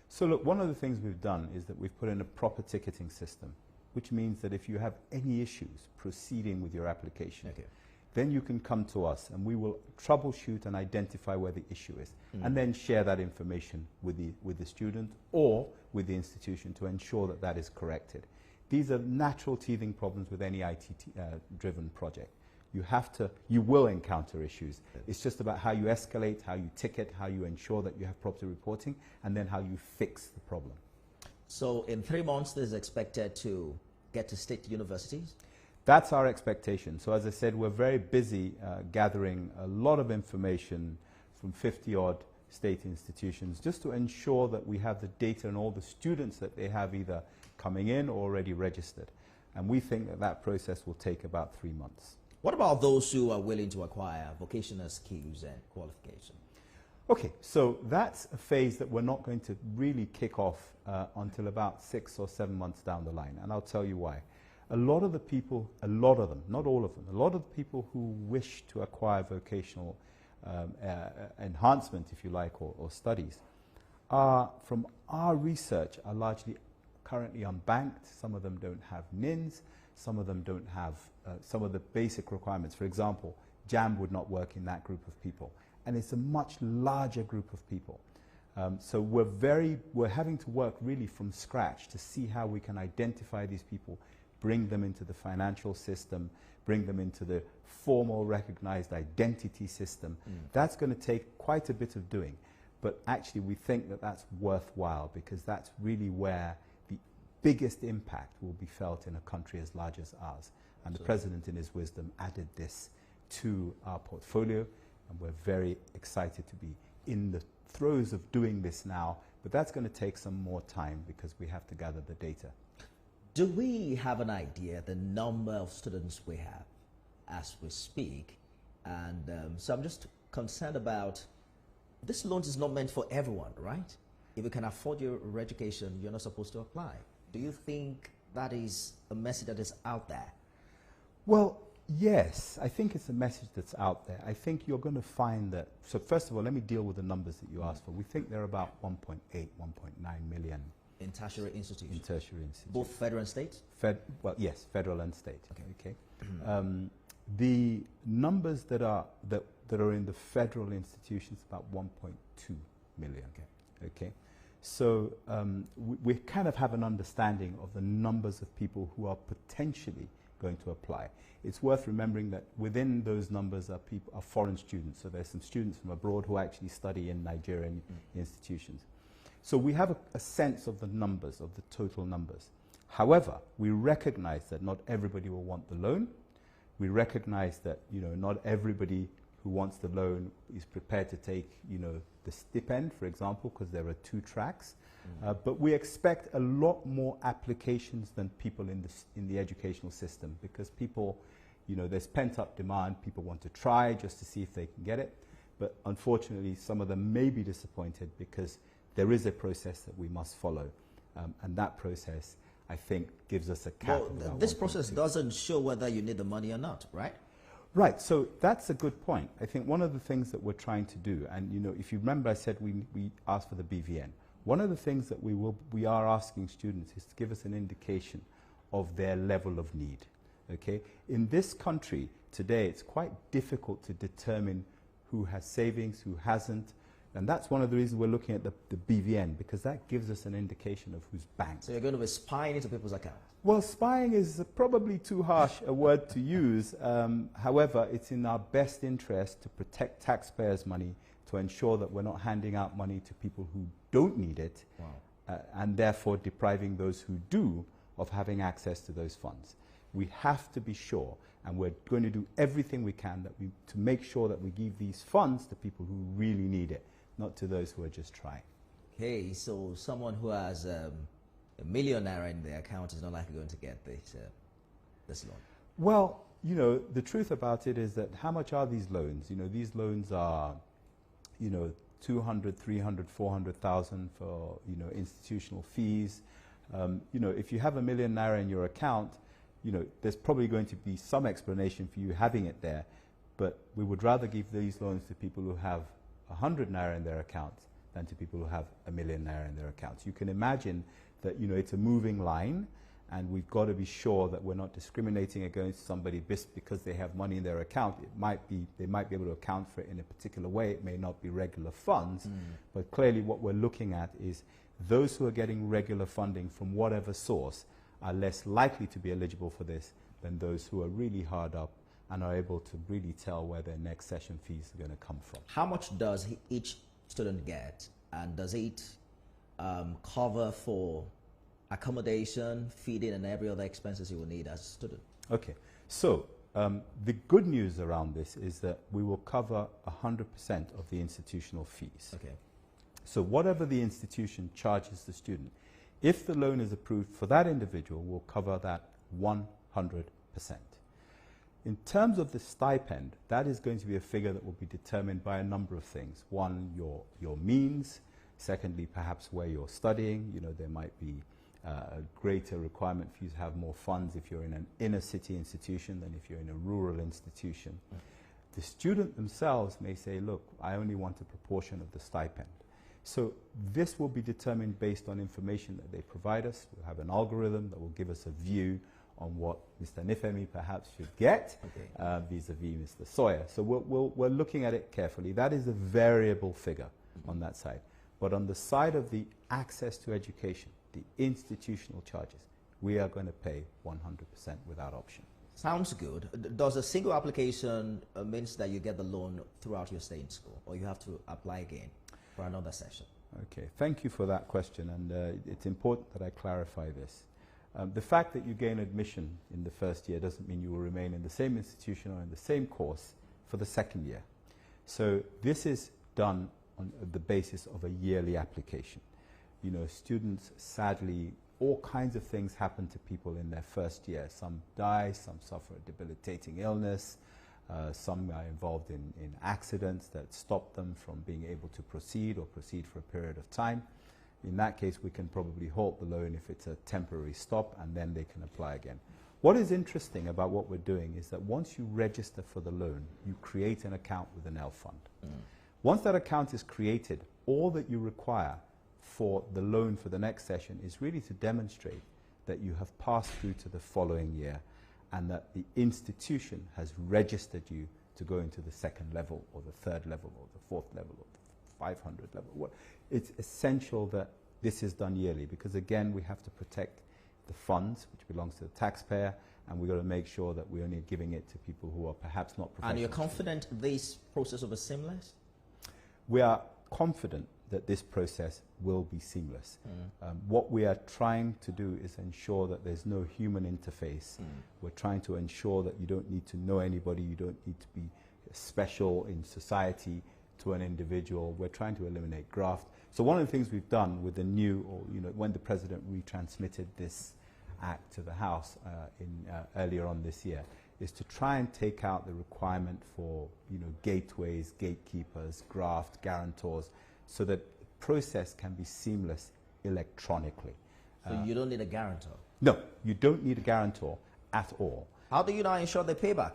So look, one of the things we've done is that we've put in a proper ticketing system, which means that if you have any issues proceeding with your application, then you can come to us and we will troubleshoot and identify where the issue is and then share that information with the student or with the institution to ensure that that is corrected. These are natural teething problems with any IT-driven project. You will encounter issues. It's just about how you escalate, how you ticket, how you ensure that you have proper reporting, and then how you fix the problem. So in 3 months, this is expected to get to state universities? That's our expectation. So as I said, we're very busy gathering a lot of information from 50-odd state institutions just to ensure that we have the data on all the students that they have either coming in or already registered. And we think that that process will take about 3 months. What about those who are willing to acquire vocational skills and qualification? Okay, so that's a phase that we're not going to really kick off until about 6 or 7 months down the line, and I'll tell you why. A lot of them, not all of them, a lot of the people who wish to acquire vocational enhancement, if you like, or studies, from our research, are largely currently unbanked. Some of them don't have NINs, some of them don't have some of the basic requirements. For example, JAM would not work in that group of people. And it's a much larger group of people. So we're having to work really from scratch to see how we can identify these people, bring them into the financial system, bring them into the formal recognized identity system. That's going to take quite a bit of doing. But actually we think that that's worthwhile because that's really where the biggest impact will be felt in a country as large as ours. And the President, in his wisdom, added this to our portfolio And we're very excited to be in the throes of doing this now, but that's going to take some more time because we have to gather the data. Do we have an idea the number of students we have as we speak? And so I'm just concerned about, this loan is not meant for everyone, right? If you can afford your education, you're not supposed to apply. Do you think that is a message that is out there? Well, yes, I think it's a message that's out there. I think you're going to find that, so first of all, let me deal with the numbers that you asked for. We think there are about 1.8, 1.9 million. In tertiary institutions? In tertiary institutions. Both federal and state? Well, yes, federal and state. Okay. The numbers that are in the federal institutions, about 1.2 million. Okay. So we kind of have an understanding of the numbers of people who are potentially going to apply. It's worth remembering that within those numbers are foreign students. So there's some students from abroad who actually study in Nigerian institutions. So we have a sense of the numbers, of the total numbers. However, we recognize that not everybody will want the loan. We recognize that, not everybody who wants the loan is prepared to take, the stipend, for example, because there are 2 tracks. But we expect a lot more applications than people in the educational system, because people, there's pent-up demand. People want to try just to see if they can get it. But unfortunately, some of them may be disappointed because there is a process that we must follow. And that process, I think, gives us a cap. Well, this process doesn't show whether you need the money or not, right? Right, so that's a good point. I think one of the things that we're trying to do, and if you remember I said we asked for the BVN. One of the things that we are asking students is to give us an indication of their level of need. Okay? In this country today, it's quite difficult to determine who has savings, who hasn't. And that's one of the reasons we're looking at the BVN, because that gives us an indication of who's banked. So you're going to be spying into people's accounts? Well, spying is probably too harsh a word to use. However, it's in our best interest to protect taxpayers' money, to ensure that we're not handing out money to people who don't need it, and therefore depriving those who do of having access to those funds. We have to be sure, and we're going to do everything we can to make sure that we give these funds to people who really need it, not to those who are just trying. Okay, so someone who has a millionaire in their account is not likely going to get this loan? Well, the truth about it is that how much are these loans? These loans are, 200, 300, 400,000 for, institutional fees. If you have £1 million in your account, there's probably going to be some explanation for you having it there, but we would rather give these loans to people who have 100 naira in their accounts than to people who have £1 million in their accounts. You can imagine that it's a moving line, and we've got to be sure that we're not discriminating against somebody just because they have money in their account. They might be able to account for it in a particular way. It may not be regular funds, but clearly what we're looking at is those who are getting regular funding from whatever source are less likely to be eligible for this than those who are really hard up and are able to really tell where their next session fees are going to come from. How much does each student get, and does it cover for accommodation, feeding, and every other expenses you will need as a student? Okay, so the good news around this is that we will cover 100% of the institutional fees. Okay. So whatever the institution charges the student, if the loan is approved for that individual, we'll cover that 100%. In terms of the stipend, that is going to be a figure that will be determined by a number of things. One, your means. Secondly, perhaps where you're studying. There might be a greater requirement for you to have more funds if you're in an inner city institution than if you're in a rural institution. The student themselves may say, look, I only want a proportion of the stipend. So this will be determined based on information that they provide us. We'll have an algorithm that will give us a view on what Mr. Nifemi perhaps should get vis-a-vis Mr. Sawyer. So we're looking at it carefully. That is a variable figure on that side. But on the side of the access to education, the institutional charges, we are going to pay 100% without option. Sounds good. Does a single application means that you get the loan throughout your stay in school, or you have to apply again for another session? Okay, thank you for that question, and it's important that I clarify this. The fact that you gain admission in the first year doesn't mean you will remain in the same institution or in the same course for the second year. So this is done on the basis of a yearly application. You know, students, sadly, all kinds of things happen to people in their first year. Some die, some suffer a debilitating illness, some are involved in accidents that stop them from being able to proceed or proceed for a period of time. In that case, we can probably halt the loan if it's a temporary stop, and then they can apply again. What is interesting about what we're doing is that once you register for the loan, you create an account with an L fund. Once that account is created, all that you require for the loan for the next session is really to demonstrate that you have passed through to the following year and that the institution has registered you to go into the second level or the third level or the fourth level or the 500 level. It's essential that this is done yearly because, again, we have to protect the funds, which belongs to the taxpayer, and we've got to make sure that we're only giving it to people who are perhaps not professionals. And you're confident this process will be seamless? We are confident that this process will be seamless. What we are trying to do is ensure that there's no human interface. We're trying to ensure that you don't need to know anybody, you don't need to be special in society to an individual. We're trying to eliminate graft. So one of the things we've done with the new, or when the President retransmitted this act to the House earlier on this year, is to try and take out the requirement for gateways, gatekeepers, graft, guarantors, so that the process can be seamless electronically. So you don't need a guarantor? No, you don't need a guarantor at all. How do you now ensure the payback?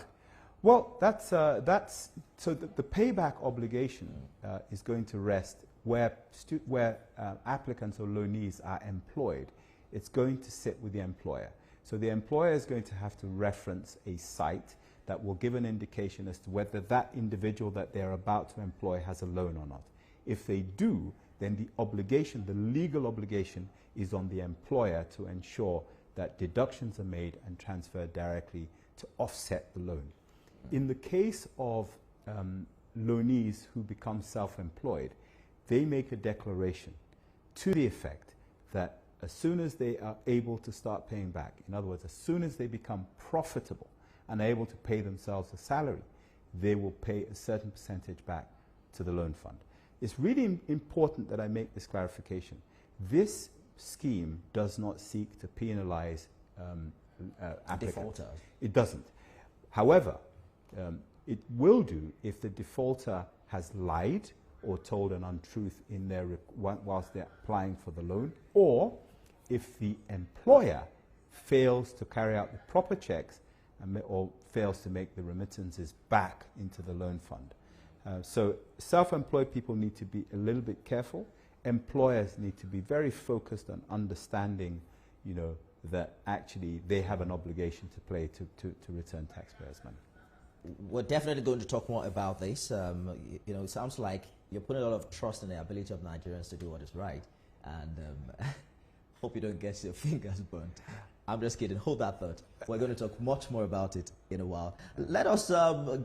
Well, so the payback obligation is going to rest where applicants or loanees are employed. It's going to sit with the employer. So the employer is going to have to reference a site that will give an indication as to whether that individual that they're about to employ has a loan or not. If they do, then the obligation, the legal obligation, is on the employer to ensure that deductions are made and transferred directly to offset the loan. In the case of loanees who become self-employed, they make a declaration to the effect that as soon as they are able to start paying back, in other words, as soon as they become profitable and are able to pay themselves a salary, they will pay a certain percentage back to the loan fund. It's really important that I make this clarification. This scheme does not seek to penalize applicants. Defaulters. It doesn't. However, it will do if the defaulter has lied or told an untruth in their whilst they're applying for the loan, or if the employer fails to carry out the proper checks or fails to make the remittances back into the loan fund. So self-employed people need to be a little bit careful. Employers need to be very focused on understanding, that actually they have an obligation to play to return taxpayers' money. We're definitely going to talk more about this. It sounds like you're putting a lot of trust in the ability of Nigerians to do what is right, and hope you don't get your fingers burnt. I'm just kidding. Hold that thought. We're going to talk much more about it in a while. Let us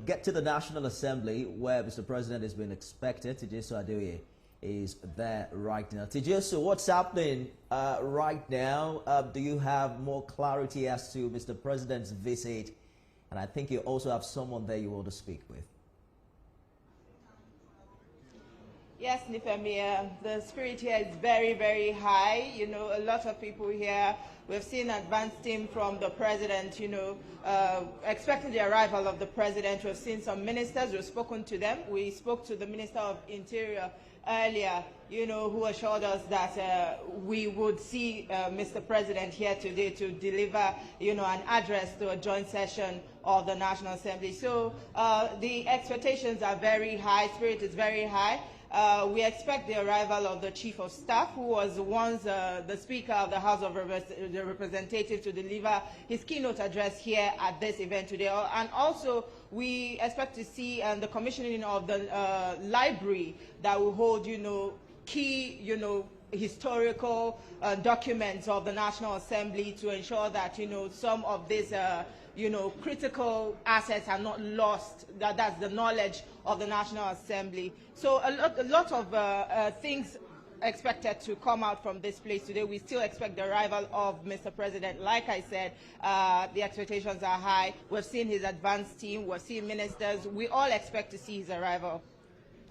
get to the National Assembly, where Mr. President has been expected. Tijesu Adeoye is there right now. Tijesu, what's happening right now? Do you have more clarity as to Mr. President's visit? And I think you also have someone there you want to speak with. Yes, Nifemi, the spirit here is very, very high. A lot of people here, we've seen advance team from the president, expecting the arrival of the president. We've seen some ministers, we've spoken to them. We spoke to the Minister of Interior earlier, who assured us that we would see Mr. President here today to deliver, an address to a joint session of the National Assembly. So the expectations are very high, spirit is very high. We expect the arrival of the Chief of Staff, who was once the Speaker of the House of Representatives, to deliver his keynote address here at this event today. And also, we expect to see the commissioning of the library that will hold, key, historical documents of the National Assembly to ensure that, some of these critical assets are not lost. That's the knowledge of the National Assembly. So a lot of things expected to come out from this place today. We still expect the arrival of Mr. President. Like I said, the expectations are high. We've seen his advance team. We've seen ministers. We all expect to see his arrival.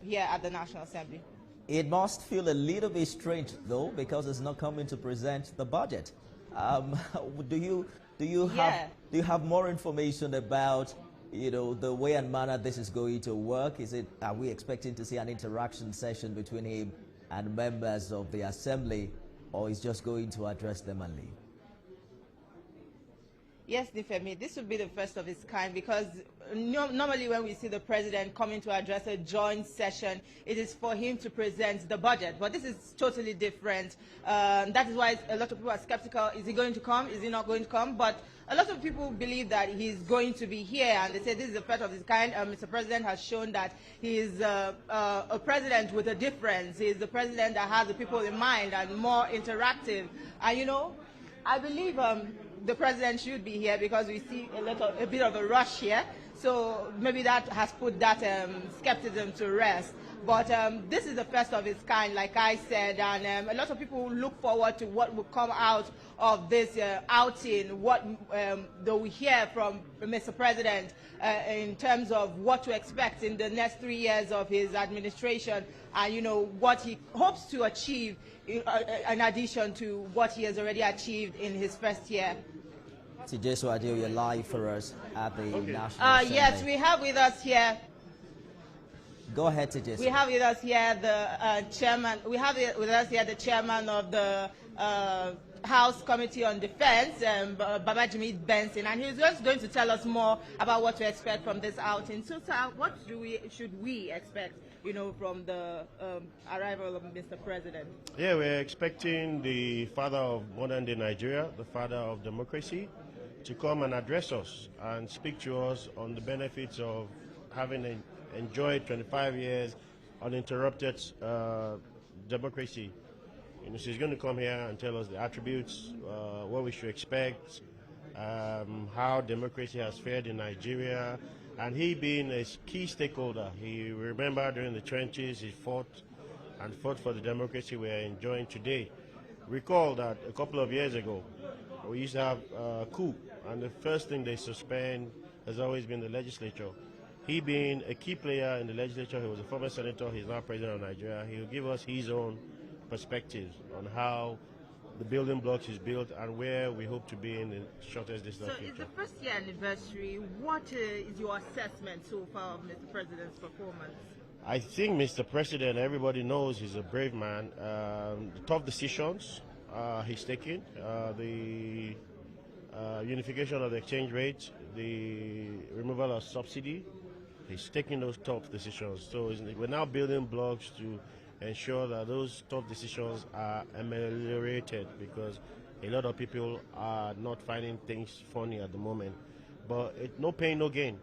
here at the National Assembly. It must feel a little bit strange, though, because it's not coming to present the budget. Do you have more information about, you know, the way and manner this is going to work? Are we expecting to see an interaction session between him and members of the Assembly, or is just going to address them and leave? Yes, Nifemi, this would be the first of its kind, because normally when we see the president coming to address a joint session, it is for him to present the budget. But this is totally different. That is why a lot of people are skeptical. Is he going to come? Is he not going to come? But a lot of people believe that he's going to be here, and they say this is the first of its kind. Mr. President has shown that he is a president with a difference. He is the president that has the people in mind and more interactive. And, you know, I believe the president should be here because we see a bit of a rush here. So maybe that has put that skepticism to rest. But this is the first of its kind, like I said, and a lot of people look forward to what will come out of this outing, what they'll hear from Mr. President in terms of what to expect in the next 3 years of his administration, and, you know, what he hopes to achieve in addition to what he has already achieved in his first year. TJ, so you're live for us at the National Assembly. Yes, we have with us here. Go ahead, TJ. We have with us here the chairman. We have with us here the chairman of the House Committee on Defense, Babajimi Benson, and he's just going to tell us more about what to expect from this outing. So, sir, what should we expect, you know, from the arrival of Mr. President? Yeah, we're expecting the father of modern-day Nigeria, the father of democracy, to come and address us and speak to us on the benefits of having enjoyed 25 years uninterrupted democracy. You know, she's going to come here and tell us the attributes, what we should expect, how democracy has fared in Nigeria, and he being a key stakeholder. He remember during the trenches he fought for the democracy we are enjoying today. Recall that a couple of years ago we used to have a coup, and the first thing they suspend has always been the legislature. He being a key player in the legislature, he was a former senator, he's now president of Nigeria. He will give us his own perspectives on how the building blocks is built and where we hope to be in the shortest distance future. So it's the first year anniversary. What is your assessment so far of Mr. President's performance? I think Mr. President, everybody knows he's a brave man. The tough decisions he's taking, the unification of the exchange rate, the removal of subsidy, he's taking those tough decisions. So we're now building blocks to ensure that those tough decisions are ameliorated, because a lot of people are not finding things funny at the moment. But no pain, no gain.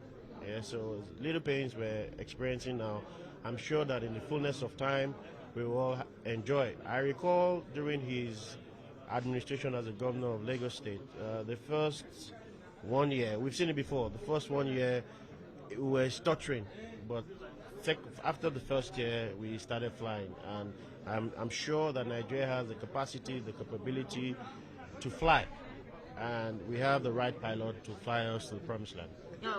Yeah, so little pains we're experiencing now. I'm sure that in the fullness of time, we will all enjoy. I recall during his administration as a governor of Lagos State, the first 1 year, we've seen it before, the first 1 year, we were stuttering, but after the first year, we started flying, and I'm sure that Nigeria has the capacity, the capability to fly, and we have the right pilot to fly us to the promised land.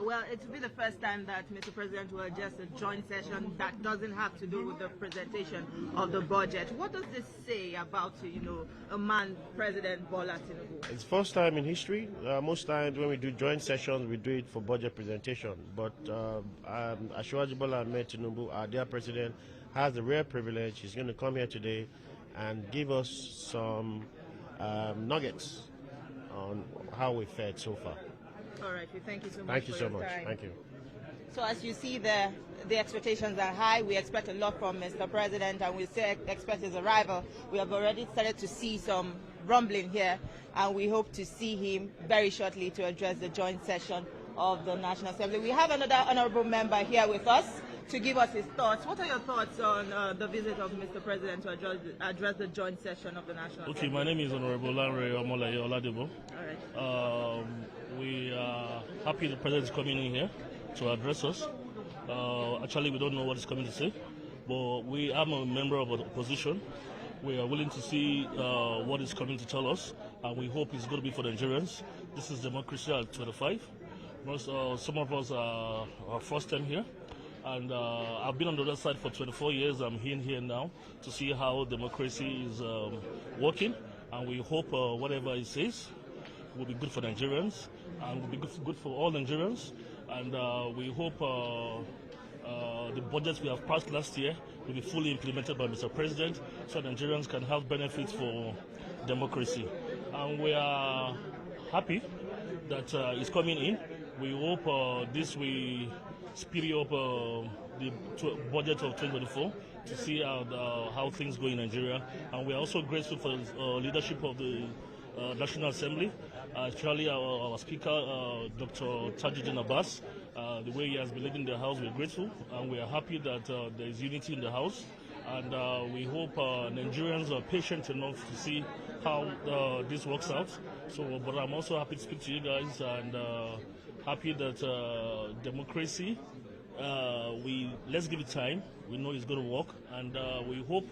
Well, it will be the first time that Mr. President will address a joint session that doesn't have to do with the presentation of the budget. What does this say about, you know, a man, President Bola Tinubu? It's first time in history. Most times when we do joint sessions, we do it for budget presentation. But Asiwaju Bola Ahmed Tinubu, our dear president, has the rare privilege. He's going to come here today and give us some nuggets on how we fared so far. All right, we thank you so much. Thank you for so your much. time. Thank you. So as you see, the expectations are high. We expect a lot from Mr. President, and we still expect his arrival. We have already started to see some rumbling here, and we hope to see him very shortly to address the joint session of the National Assembly. We have another honorable member here with us to give us his thoughts. What are your thoughts on the visit of Mr. President to address the joint session of the National Assembly? Okay, my name is Honorable Lanre Omolaye Oladebo. All right. We are happy the President is coming in here to address us. Actually, we don't know what he's coming to say, but we are a member of the opposition. We are willing to see what he's coming to tell us, and we hope it's going to be for the Nigerians. This is democracy at 25. Some of us are our first time here, And I've been on the other side for 24 years. I'm here now to see how democracy is working. And we hope whatever it says will be good for Nigerians and will be good for all Nigerians. And we hope the budgets we have passed last year will be fully implemented by Mr. President so Nigerians can have benefits for democracy. And we are happy that it's coming in. We hope this will speed up the budget of 2024 to see how things go in Nigeria. And we are also grateful for the leadership of the National Assembly, especially our Speaker, Dr. Tajuddin Abbas. The way he has been leading the House, we're grateful, and we are happy that there is unity in the House. And we hope Nigerians are patient enough to see how this works out. So, but I'm also happy to speak to you guys, and happy that democracy, let's give it time. We know it's going to work, and we hope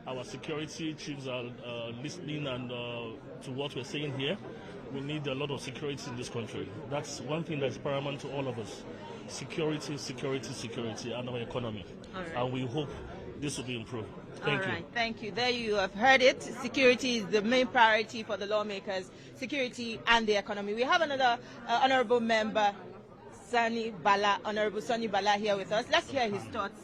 our security chiefs are listening and to what we're saying here. We need a lot of security in this country. That's one thing that's paramount to all of us. Security, security, security, and our economy. Right. And we hope this will be improved. Thank you. Thank you. There you have heard it. Security is the main priority for the lawmakers. Security and the economy. We have another honorable member, Honorable Sani Bala here with us. Let's hear his thoughts.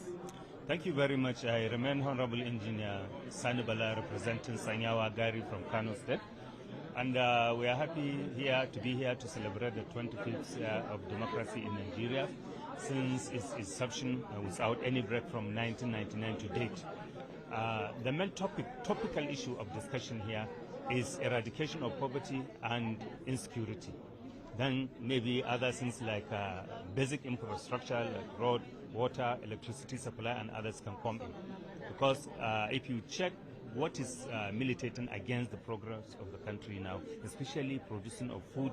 Thank you very much. I remain Honorable Engineer Sani Bala, representing Sanyawa Gari from Kano State. And we are happy to be here to celebrate the 25th year of democracy in Nigeria since its inception without any break from 1999 to date. The main topical issue of discussion here is eradication of poverty and insecurity. Then maybe other things like basic infrastructure like road, water, electricity supply, and others can come in. Because if you check what is militating against the progress of the country now, especially producing of food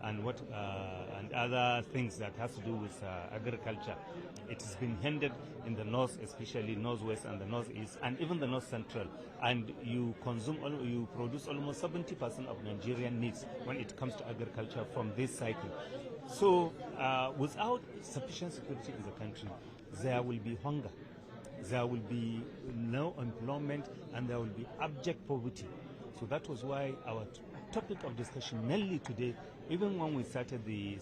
and and other things that has to do with agriculture, it has been hindered in the north, especially northwest and the northeast, and even the north central. And you produce almost 70% of Nigerian needs when it comes to agriculture from this cycle. So without sufficient security in the country, there will be hunger, there will be no employment, and there will be abject poverty. So that was why our topic of discussion mainly today, even when we started the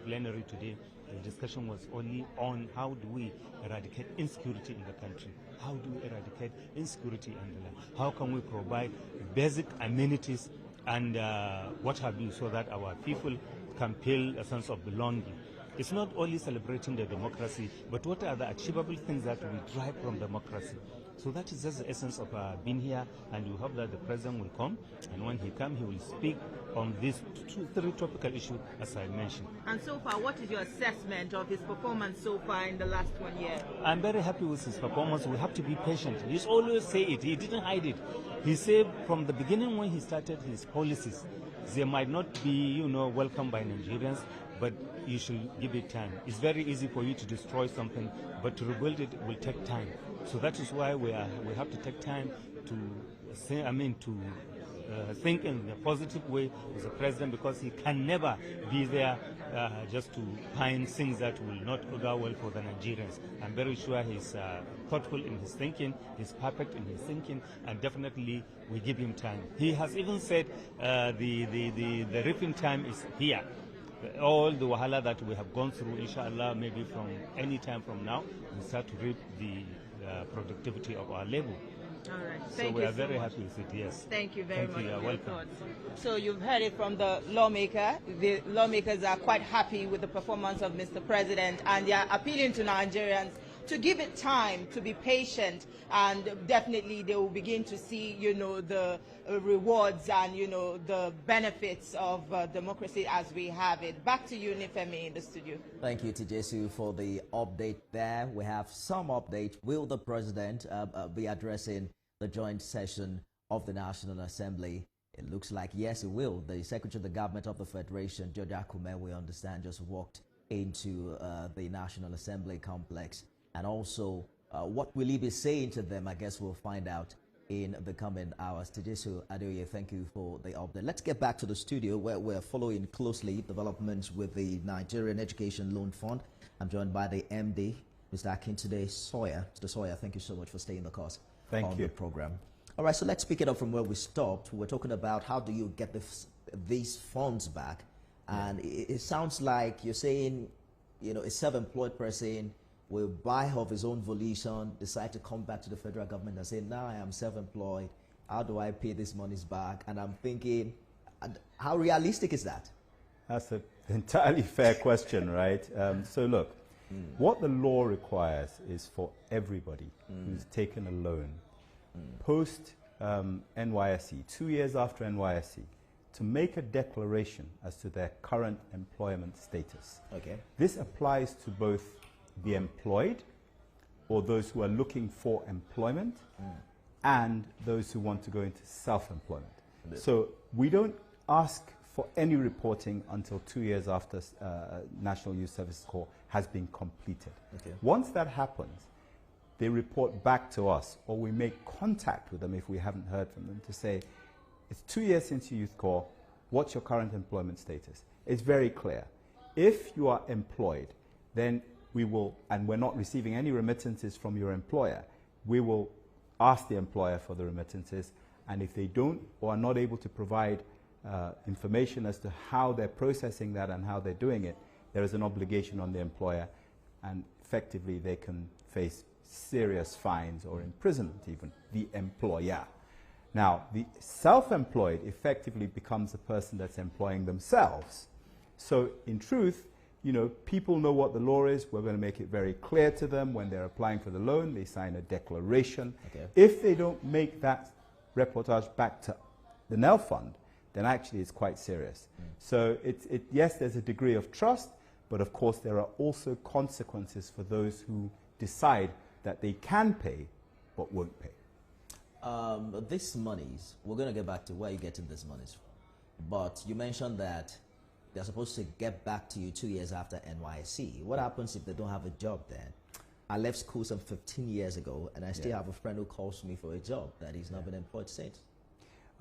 plenary today, the discussion was only on how do we eradicate insecurity in the country, how do we eradicate insecurity in the land, how can we provide basic amenities and what have you, so that our people can feel a sense of belonging. It's not only celebrating the democracy, but what are the achievable things that we drive from democracy. So that is just the essence of being here, and we hope that the president will come, and when he comes, he will speak on these three topical issues as I mentioned. And so far, what is your assessment of his performance so far in the last 1 year? I'm very happy with his performance. We have to be patient. He's always say it. He didn't hide it. He said from the beginning when he started his policies, they might not be, welcomed by Nigerians, but you should give it time. It's very easy for you to destroy something, but to rebuild it will take time. So that is why we have to take time to think in a positive way with the president, because he can never be there just to find things that will not go well for the Nigerians. I'm very sure he's thoughtful in his thinking, he's perfect in his thinking, and definitely we give him time. He has even said the reaping time is here. All the wahala that we have gone through, inshallah, maybe from any time from now, we start to reap the productivity of our labor. All right. So we are very happy with it, yes. Thank you very much. You're welcome. So you've heard it from the lawmaker. The lawmakers are quite happy with the performance of Mr. President, and they are appealing to Nigerians to give it time, to be patient, and definitely they will begin to see, the rewards and, the benefits of democracy as we have it. Back to you, Nifemi, in the studio. Thank you, Tijesu, for the update there. We have some update. Will the president be addressing the joint session of the National Assembly? It looks like yes, it will. The Secretary of the Government of the Federation, George Akume, we understand, just walked into the National Assembly complex. And also, what will he be saying to them? I guess we'll find out in the coming hours. Tijesu Adeoye, thank you for the update. Let's get back to the studio where we're following closely developments with the Nigerian Education Loan Fund. I'm joined by the MD, Mr. Akintunde Sawyer. Mr. Sawyer, thank you so much for staying the course on the program. All right, so let's pick it up from where we stopped. We're talking about how do you get these funds back, and it sounds like you're saying, you know, a self-employed person will buy of his own volition, decide to come back to the federal government and say, now I am self-employed, how do I pay these monies back? And I'm thinking, how realistic is that? That's an entirely fair question, right? So look, what the law requires is for everybody who's taken a loan post NYSE, 2 years after NYSE, to make a declaration as to their current employment status. Okay. This applies to both the employed, or those who are looking for employment, and those who want to go into self-employment. So we don't ask for any reporting until 2 years after National Youth Service Corps has been completed. Okay. Once that happens, they report back to us, or we make contact with them if we haven't heard from them, to say, it's 2 years since your Youth Corps, what's your current employment status? It's very clear. If you are employed, then we will, and we're not receiving any remittances from your employer, we will ask the employer for the remittances, and if they don't or are not able to provide information as to how they're processing that and how they're doing it, there is an obligation on the employer, and effectively they can face serious fines or imprisonment even, the employer. Now, the self-employed effectively becomes a person that's employing themselves. So in truth, you know, people know what the law is. We're going to make it very clear to them when they're applying for the loan. They sign a declaration. Okay. If they don't make that reportage back to the NEL fund, then actually it's quite serious. So yes, there's a degree of trust, but of course there are also consequences for those who decide that they can pay but won't pay. These monies, we're going to get back to where you're getting these monies from. But you mentioned that they're supposed to get back to you 2 years after NYSC. What happens if they don't have a job then? I left school some 15 years ago, and I still have a friend who calls me for a job that he's not been employed since.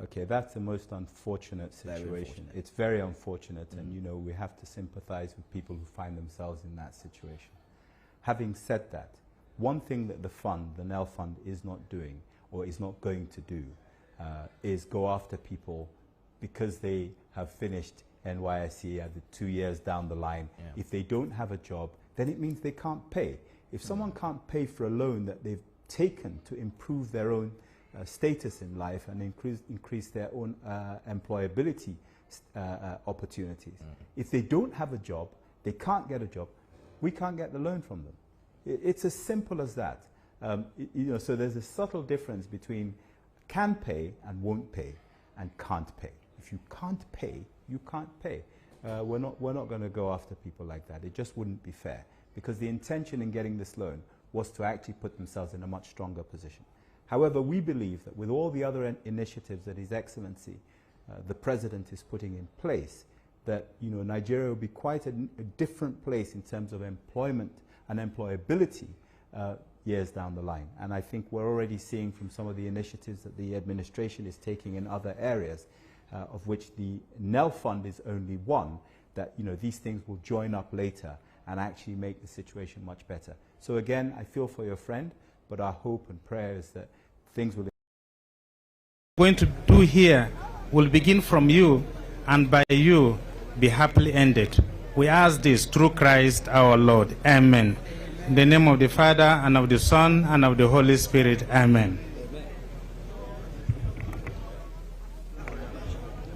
Okay, that's the most unfortunate situation. It's very unfortunate, and you know, we have to sympathize with people who find themselves in that situation. Having said that, one thing that the fund, the NEL fund, is not doing, or is not going to do, is go after people because they have finished NYSE at the 2 years down the line. If they don't have a job, then it means they can't pay. If someone can't pay for a loan that they've taken to improve their own status in life and increase their own employability opportunities, if they don't have a job, they can't get a job, we can't get the loan from them. It's as simple as that. You know, so there's a subtle difference between can pay and won't pay and can't pay. If you can't pay, you can't pay. We're not going to go after people like that. It just wouldn't be fair, because the intention in getting this loan was to actually put themselves in a much stronger position. However, we believe that with all the other initiatives that His Excellency, the President, is putting in place, that, you know, Nigeria will be quite a different place in terms of employment and employability years down the line. And I think we're already seeing from some of the initiatives that the administration is taking in other areas, of which the NEL fund is only one, that, you know, these things will join up later and actually make the situation much better. So again, I feel for your friend, but our hope and prayer is that things will... Going to do here will begin from you, and by you be happily ended. We ask this through Christ our Lord. Amen. In the name of the Father, and of the Son, and of the Holy Spirit. Amen.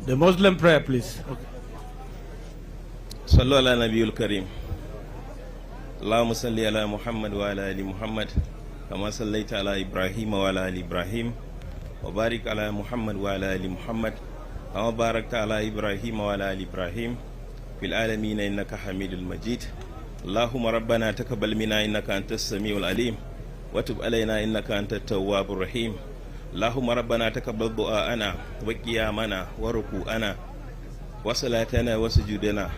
The Muslim prayer, please. Sallu ala Nabiyul Karim. Allahumma salli ala Muhammad wa ala ali Muhammad. Kama sallaita ala Ibrahim wa ala ali Ibrahim. Wa barik ala Muhammad wa ala ali Muhammad. Kama barakta ala Ibrahim wa ala ali Ibrahim. Fil alamin innaka Hamidul Majid. Allahumma rabbana taqabbal minna innaka antas samiul alim. Wa tub alayna innaka antat tawwabur rahim. Allahumma rabbana taqabbal du'aana wa qiyamana wa ruku'ana wa salatana wa sujudana.